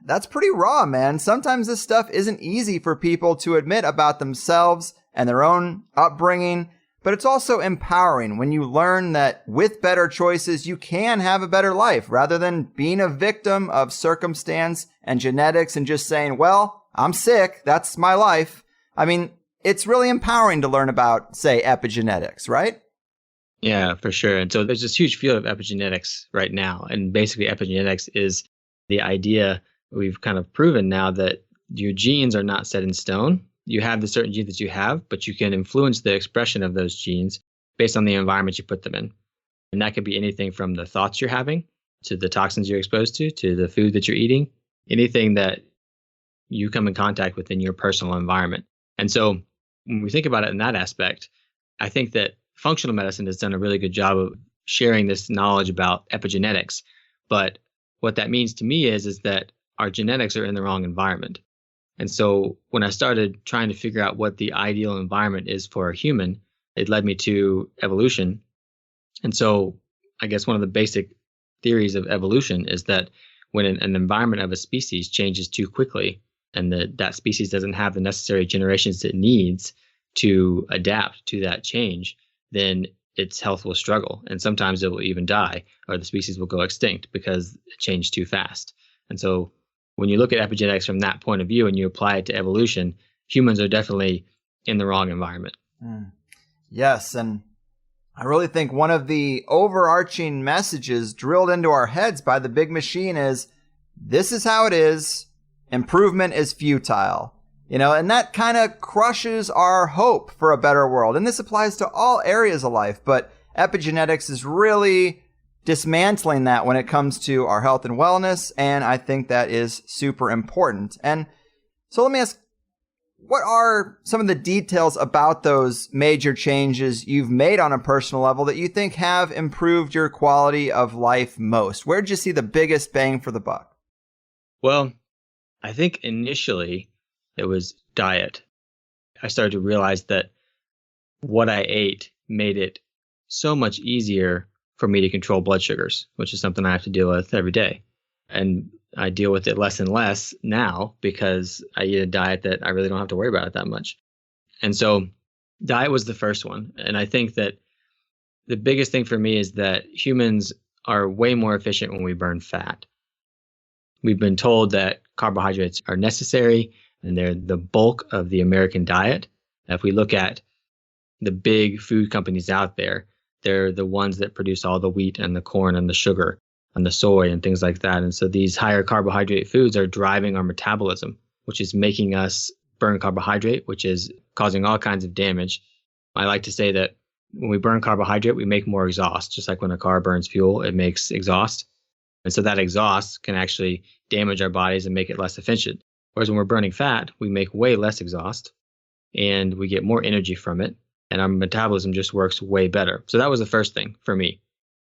that's pretty raw, man. Sometimes this stuff isn't easy for people to admit about themselves and their own upbringing. but it's also empowering when you learn that with better choices, you can have a better life rather than being a victim of circumstance and genetics and just saying, well, I'm sick. That's my life. I mean, it's really empowering to learn about, say, epigenetics, right? Yeah, for sure. And so there's this huge field of epigenetics right now. And basically, epigenetics is the idea we've kind of proven now that your genes are not set in stone. You have the certain genes that you have, but you can influence the expression of those genes based on the environment you put them in. And that could be anything from the thoughts you're having to the toxins you're exposed to the food that you're eating, anything that you come in contact with in your personal environment. And so when we think about it in that aspect, I think that functional medicine has done a really good job of sharing this knowledge about epigenetics. But what that means to me is that our genetics are in the wrong environment. And so when I started trying to figure out what the ideal environment is for a human, it led me to evolution. And so I guess one of the basic theories of evolution is that when an environment of a species changes too quickly and that species doesn't have the necessary generations it needs to adapt to that change, then its health will struggle. And sometimes it will even die, or the species will go extinct because it changed too fast. And so when you look at epigenetics from that point of view and you apply it to evolution, humans are definitely in the wrong environment. Yes. And I really think one of the overarching messages drilled into our heads by the big machine is, this is how it is. Improvement is futile. And that kind of crushes our hope for a better world. And this applies to all areas of life, but epigenetics is really dismantling that when it comes to our health and wellness. And I think that is super important. And so let me ask, what are some of the details about those major changes you've made on a personal level that you think have improved your quality of life most? Where did you see the biggest bang for the buck? Well, I think initially it was diet. I started to realize that what I ate made it so much easier for me to control blood sugars, which is something I have to deal with every day. And I deal with it less and less now because I eat a diet that I really don't have to worry about it that much. And so diet was the first one. And I think that the biggest thing for me is that humans are way more efficient when we burn fat. We've been told that carbohydrates are necessary and they're the bulk of the American diet. If we look at the big food companies out there, they're the ones that produce all the wheat and the corn and the sugar and the soy and things like that. And so these higher carbohydrate foods are driving our metabolism, which is making us burn carbohydrate, which is causing all kinds of damage. I like to say that when we burn carbohydrate, we make more exhaust. Just like when a car burns fuel, it makes exhaust. And so that exhaust can actually damage our bodies and make it less efficient. Whereas when we're burning fat, we make way less exhaust and we get more energy from it. And our metabolism just works way better. So that was the first thing for me,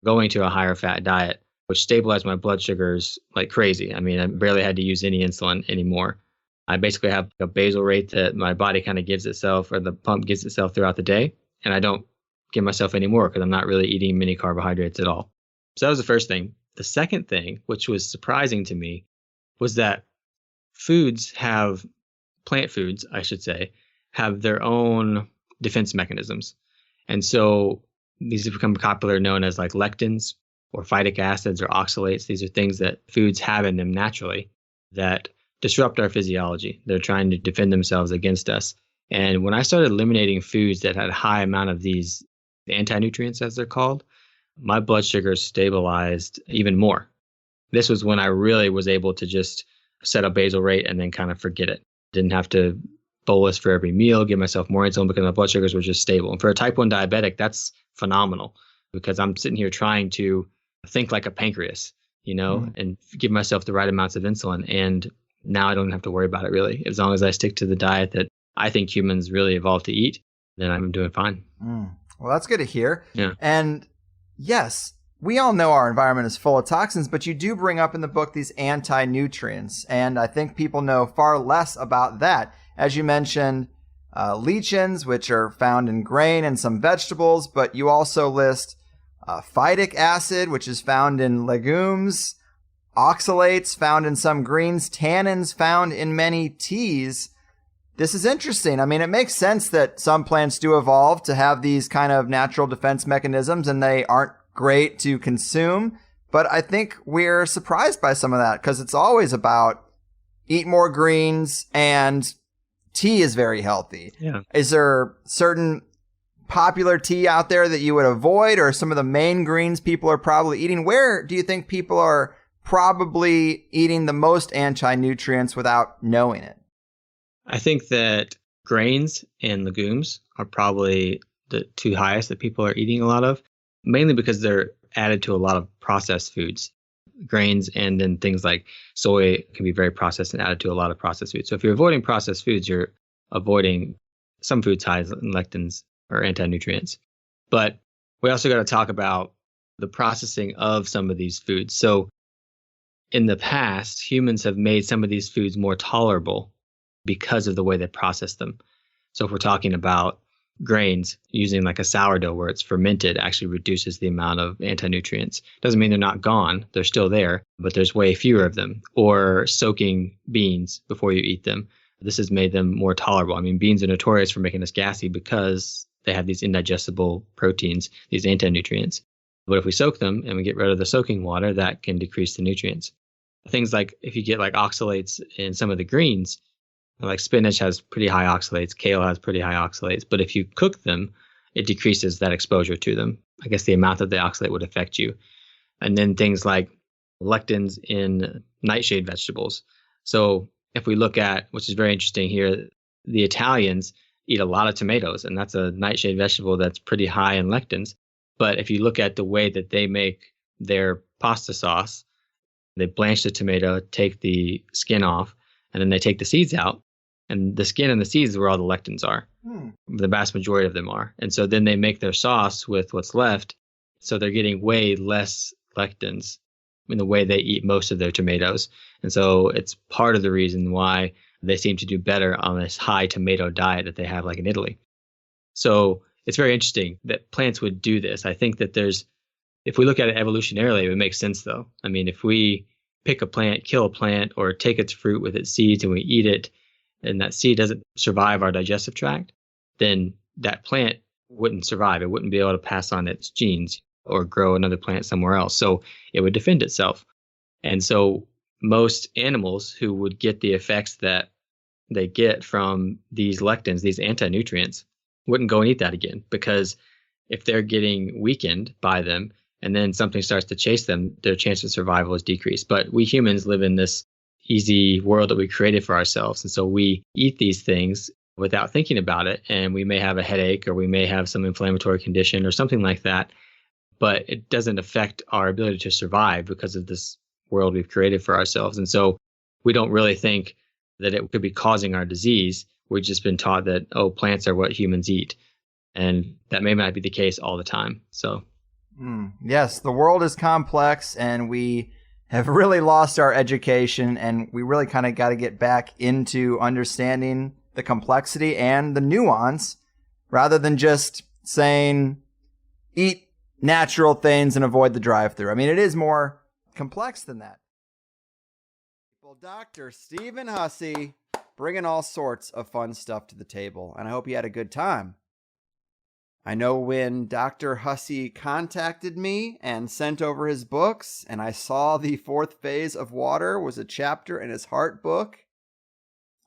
going to a higher fat diet, which stabilized my blood sugars like crazy. I mean, I barely had to use any insulin anymore. I basically have a basal rate that my body kind of gives itself, or the pump gives itself throughout the day. And I don't give myself any more because I'm not really eating many carbohydrates at all. So that was the first thing. The second thing, which was surprising to me, was that plant foods, I should say, have their own defense mechanisms. And so these have become popular, known as like lectins or phytic acids or oxalates. These are things that foods have in them naturally that disrupt our physiology. They're trying to defend themselves against us. And when I started eliminating foods that had a high amount of these anti-nutrients, as they're called, my blood sugars stabilized even more. This was when I really was able to just set a basal rate and then kind of forget it. Didn't have to bolus for every meal, give myself more insulin because my blood sugars were just stable. And for a type 1 diabetic, that's phenomenal because I'm sitting here trying to think like a pancreas, and give myself the right amounts of insulin. And now I don't have to worry about it really. As long as I stick to the diet that I think humans really evolved to eat, then I'm doing fine. Well, that's good to hear. Yeah. And yes, we all know our environment is full of toxins, but you do bring up in the book these anti-nutrients. And I think people know far less about that. As you mentioned, lectins, which are found in grain and some vegetables, but you also list phytic acid, which is found in legumes, oxalates found in some greens, tannins found in many teas. This is interesting. I mean, it makes sense that some plants do evolve to have these kind of natural defense mechanisms and they aren't great to consume. But I think we're surprised by some of that because it's always about eat more greens and tea is very healthy. Yeah. Is there certain popular tea out there that you would avoid or some of the main greens people are probably eating? Where do you think people are probably eating the most anti-nutrients without knowing it? I think that grains and legumes are probably the two highest that people are eating a lot of, mainly because they're added to a lot of processed foods. Grains and then things like soy can be very processed and added to a lot of processed foods. So if you're avoiding processed foods, you're avoiding some foods high in lectins or anti-nutrients. But we also got to talk about the processing of some of these foods. So in the past, humans have made some of these foods more tolerable because of the way they process them. So if we're talking about grains, using like a sourdough where it's fermented actually reduces the amount of anti-nutrients. Doesn't mean they're not gone. They're still there, but there's way fewer of them. Or soaking beans before you eat them. This has made them more tolerable. I mean, beans are notorious for making us gassy because they have these indigestible proteins, these anti-nutrients. But if we soak them and we get rid of the soaking water, that can decrease the nutrients. Things like if you get like oxalates in some of the greens, like spinach has pretty high oxalates, kale has pretty high oxalates, but if you cook them, it decreases that exposure to them. I guess the amount of the oxalate would affect you. And then things like lectins in nightshade vegetables. So if we look at, which is very interesting here, the Italians eat a lot of tomatoes, and that's a nightshade vegetable that's pretty high in lectins. But if you look at the way that they make their pasta sauce, they blanch the tomato, take the skin off, and then they take the seeds out. And the skin and the seeds is where all the lectins are. The vast majority of them are. And so then they make their sauce with what's left. So they're getting way less lectins in the way they eat most of their tomatoes. And so it's part of the reason why they seem to do better on this high tomato diet that they have like in Italy. So it's very interesting that plants would do this. I think that if we look at it evolutionarily, it would make sense though. I mean, if we pick a plant, kill a plant, or take its fruit with its seeds and we eat it, and that seed doesn't survive our digestive tract, then that plant wouldn't survive. It wouldn't be able to pass on its genes or grow another plant somewhere else. So it would defend itself. And so most animals who would get the effects that they get from these lectins, these anti-nutrients, wouldn't go and eat that again, because if they're getting weakened by them and then something starts to chase them, their chance of survival is decreased. But we humans live in this easy world that we created for ourselves. And so we eat these things without thinking about it. And we may have a headache or we may have some inflammatory condition or something like that. But it doesn't affect our ability to survive because of this world we've created for ourselves. And so we don't really think that it could be causing our disease. We've just been taught that, oh, plants are what humans eat. And that may not be the case all the time. So, yes, the world is complex and we have really lost our education, and we really kind of got to get back into understanding the complexity and the nuance rather than just saying eat natural things and avoid the drive-thru. I mean, it is more complex than that. Well, Dr. Stephen Hussey bringing all sorts of fun stuff to the table, and I hope you had a good time. I know when Dr. Hussey contacted me and sent over his books, and I saw the fourth phase of water was a chapter in his heart book,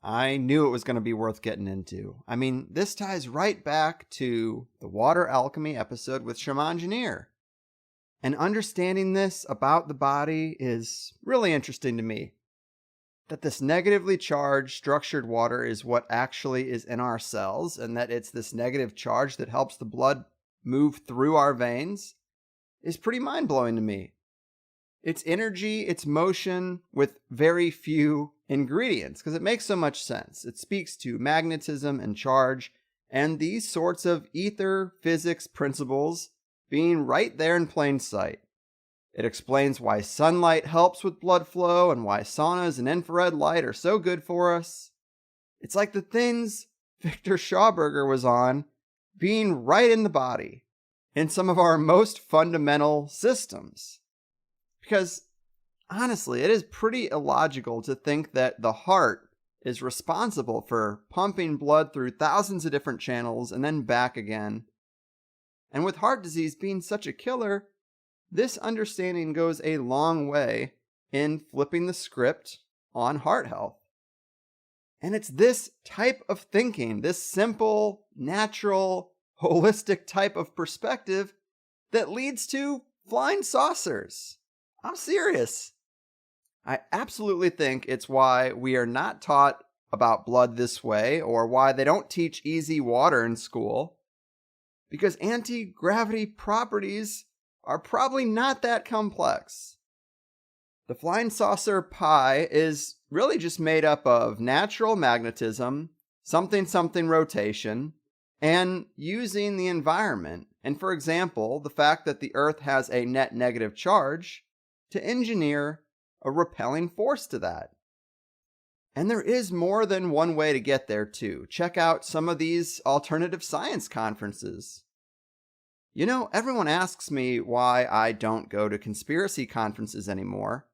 I knew it was going to be worth getting into. I mean, this ties right back to the water alchemy episode with Shaman Janir. And understanding this about the body is really interesting to me. That this negatively charged structured water is what actually is in our cells, and that it's this negative charge that helps the blood move through our veins is pretty mind-blowing to me. It's energy, it's motion with very few ingredients, because it makes so much sense. It speaks to magnetism and charge, and these sorts of ether physics principles being right there in plain sight. It explains why sunlight helps with blood flow and why saunas and infrared light are so good for us. It's like the things Victor Schauberger was on being right in the body in some of our most fundamental systems. Because honestly, it is pretty illogical to think that the heart is responsible for pumping blood through thousands of different channels and then back again. And with heart disease being such a killer, this understanding goes a long way in flipping the script on heart health. And it's this type of thinking, this simple, natural, holistic type of perspective that leads to flying saucers. I'm serious. I absolutely think it's why we are not taught about blood this way, or why they don't teach easy water in school, because anti-gravity properties are probably not that complex. The flying saucer pie is really just made up of natural magnetism, something rotation, and using the environment. And for example, the fact that the Earth has a net negative charge to engineer a repelling force to that. And there is more than one way to get there too. Check out some of these alternative science conferences. You know, everyone asks me why I don't go to conspiracy conferences anymore.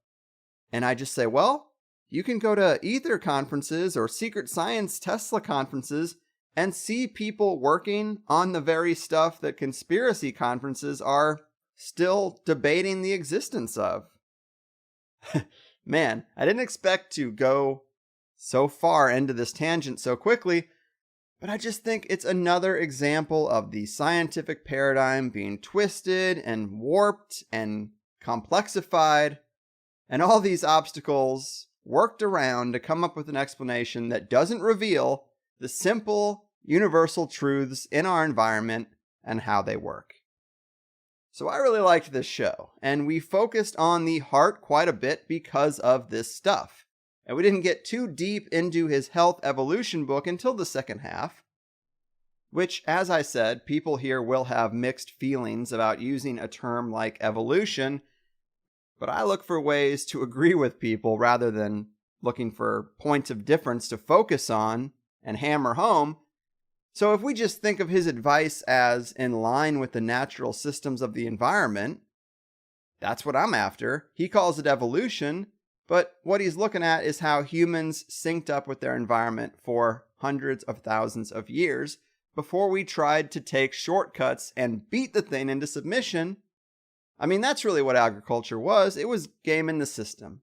And I just say, well, you can go to ether conferences or secret science Tesla conferences and see people working on the very stuff that conspiracy conferences are still debating the existence of. Man, I didn't expect to go so far into this tangent so quickly, but I just think it's another example of the scientific paradigm being twisted and warped and complexified, and all these obstacles worked around to come up with an explanation that doesn't reveal the simple, universal truths in our environment and how they work. So I really liked this show, and we focused on the heart quite a bit because of this stuff. And we didn't get too deep into his health evolution book until the second half, which, as I said, people here will have mixed feelings about using a term like evolution, but I look for ways to agree with people rather than looking for points of difference to focus on and hammer home. So if we just think of his advice as in line with the natural systems of the environment, that's what I'm after. He calls it evolution, but what he's looking at is how humans synced up with their environment for hundreds of thousands of years before we tried to take shortcuts and beat the thing into submission. I mean, that's really what agriculture was. It was gaming the system.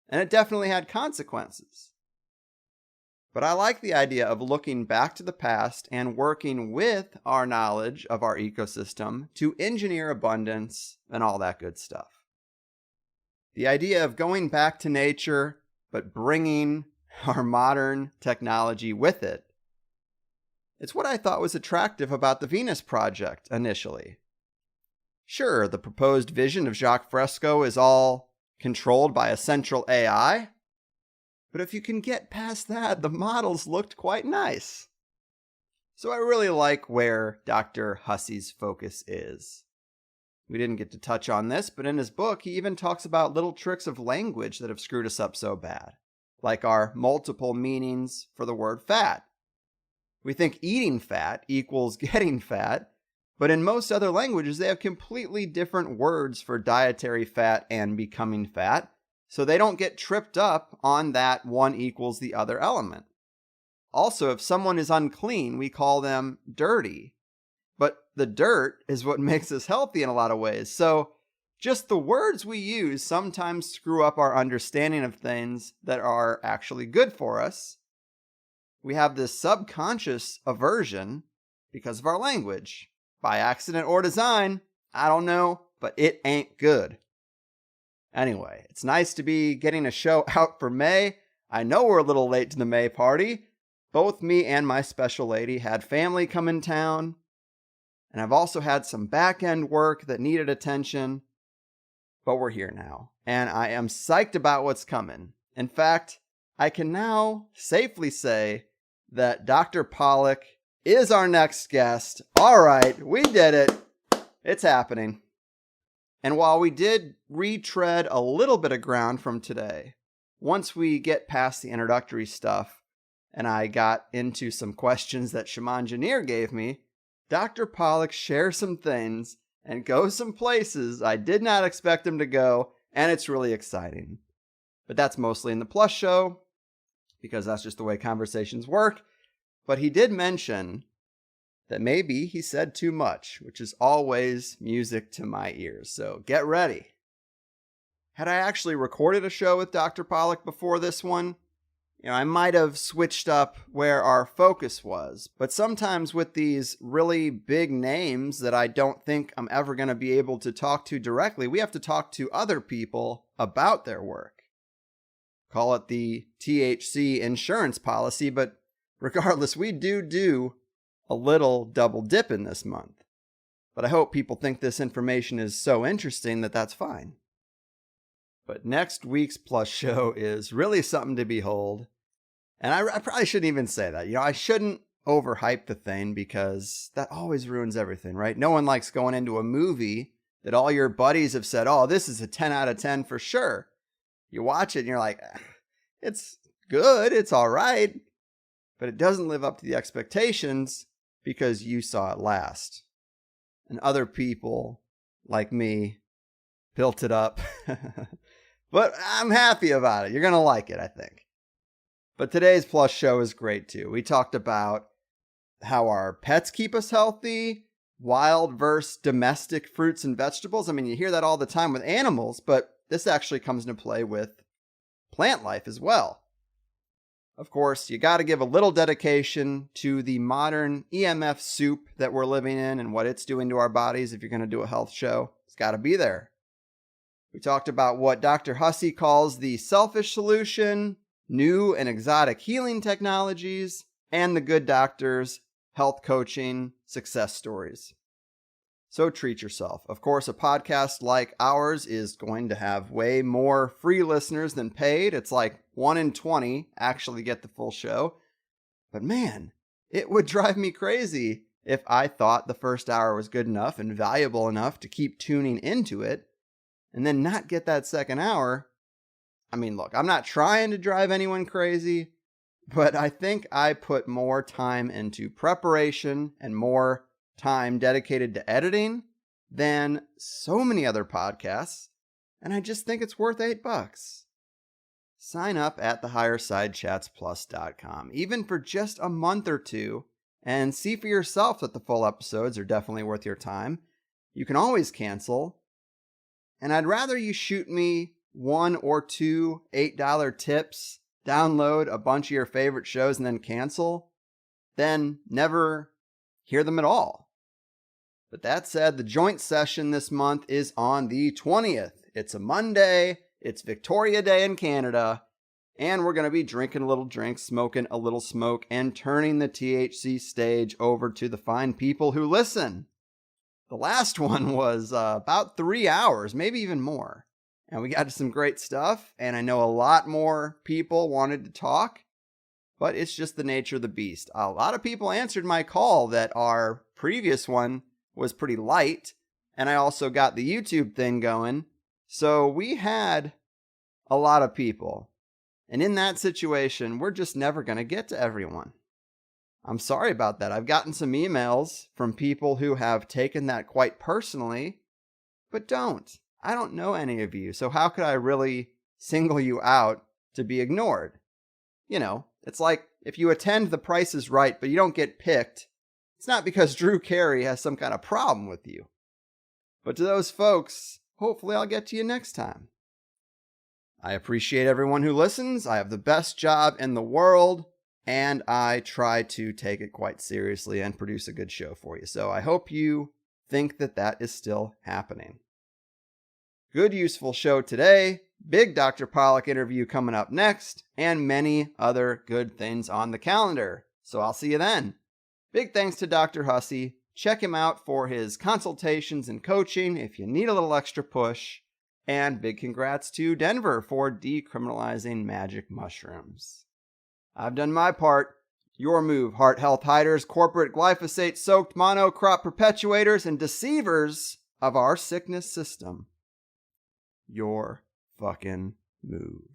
And it definitely had consequences. But I like the idea of looking back to the past and working with our knowledge of our ecosystem to engineer abundance and all that good stuff. The idea of going back to nature, but bringing our modern technology with it. It's what I thought was attractive about the Venus Project initially. Sure, the proposed vision of Jacques Fresco is all controlled by a central AI, but if you can get past that, the models looked quite nice. So I really like where Dr. Hussey's focus is. We didn't get to touch on this, but in his book, he even talks about little tricks of language that have screwed us up so bad, like our multiple meanings for the word fat. We think eating fat equals getting fat, but in most other languages, they have completely different words for dietary fat and becoming fat, so they don't get tripped up on that one equals the other element. Also, if someone is unclean, we call them dirty. But the dirt is what makes us healthy in a lot of ways. So just the words we use sometimes screw up our understanding of things that are actually good for us. We have this subconscious aversion because of our language. By accident or design, I don't know, but it ain't good. Anyway, it's nice to be getting a show out for May. I know we're a little late to the May party. Both me and my special lady had family come in town. And I've also had some back-end work that needed attention. But we're here now. And I am psyched about what's coming. In fact, I can now safely say that Dr. Pollack is our next guest. All right, we did it. It's happening. And while we did retread a little bit of ground from today, once we get past the introductory stuff and I got into some questions that Shaman Janeer gave me, Dr. Pollack shares some things and goes some places I did not expect him to go, and it's really exciting. But that's mostly in the Plus show. because that's just the way conversations work. But he did mention that maybe he said too much, which is always music to my ears. So get ready. Had I actually recorded a show with Dr. Pollack before this one, I might have switched up where our focus was. But sometimes with these really big names that I don't think I'm ever going to be able to talk to directly, we have to talk to other people about their work. Call it the THC insurance policy, but regardless, we do a little double dip in this month. But I hope people think this information is so interesting that that's fine. But next week's Plus show is really something to behold. And I probably shouldn't even say that. I shouldn't overhype the thing because that always ruins everything, right? No one likes going into a movie that all your buddies have said, oh, this is a 10 out of 10 for sure. You watch it and you're like, it's good, it's all right. But it doesn't live up to the expectations because you saw it last. And other people, like me, built it up. But I'm happy about it. You're going to like it, I think. But today's Plus show is great too. We talked about how our pets keep us healthy, wild versus domestic fruits and vegetables. I mean, you hear that all the time with animals, but this actually comes into play with plant life as well. Of course, you got to give a little dedication to the modern EMF soup that we're living in and what it's doing to our bodies. If you're going to do a health show, it's got to be there. We talked about what Dr. Hussey calls the selfish solution, new and exotic healing technologies, and the good doctor's health coaching success stories. So treat yourself. Of course, a podcast like ours is going to have way more free listeners than paid. It's like 1 in 20 actually get the full show. But man, it would drive me crazy if I thought the first hour was good enough and valuable enough to keep tuning into it and then not get that second hour. I mean, look, I'm not trying to drive anyone crazy, but I think I put more time into preparation and more time dedicated to editing than so many other podcasts, and I just think it's worth $8. Sign up at thehighersidechatsplus.com, even for just a month or two, and see for yourself that the full episodes are definitely worth your time. You can always cancel, and I'd rather you shoot me 1 or 2 $8 tips, download a bunch of your favorite shows, and then cancel, than never hear them at all. But that said, the joint session this month is on the 20th. It's a Monday, it's Victoria Day in Canada, and we're going to be drinking a little drink, smoking a little smoke, and turning the THC stage over to the fine people who listen. The last one was about 3 hours, maybe even more. And we got to some great stuff, and I know a lot more people wanted to talk, but it's just the nature of the beast. A lot of people answered my call that our previous one was pretty light, and I also got the YouTube thing going, so we had a lot of people. And in that situation, we're just never going to get to everyone. I'm sorry about that. I've gotten some emails from people who have taken that quite personally, but don't. I don't know any of you, so how could I really single you out to be ignored? It's like if you attend The Price is Right, but you don't get picked, it's not because Drew Carey has some kind of problem with you. But to those folks, hopefully I'll get to you next time. I appreciate everyone who listens. I have the best job in the world, and I try to take it quite seriously and produce a good show for you. So I hope you think that that is still happening. Good, useful show today. Big Dr. Pollack interview coming up next, and many other good things on the calendar. So I'll see you then. Big thanks to Dr. Hussey. Check him out for his consultations and coaching if you need a little extra push. And big congrats to Denver for decriminalizing magic mushrooms. I've done my part. Your move, heart health hiders, corporate glyphosate-soaked monocrop perpetuators, and deceivers of our sickness system. Your fucking move.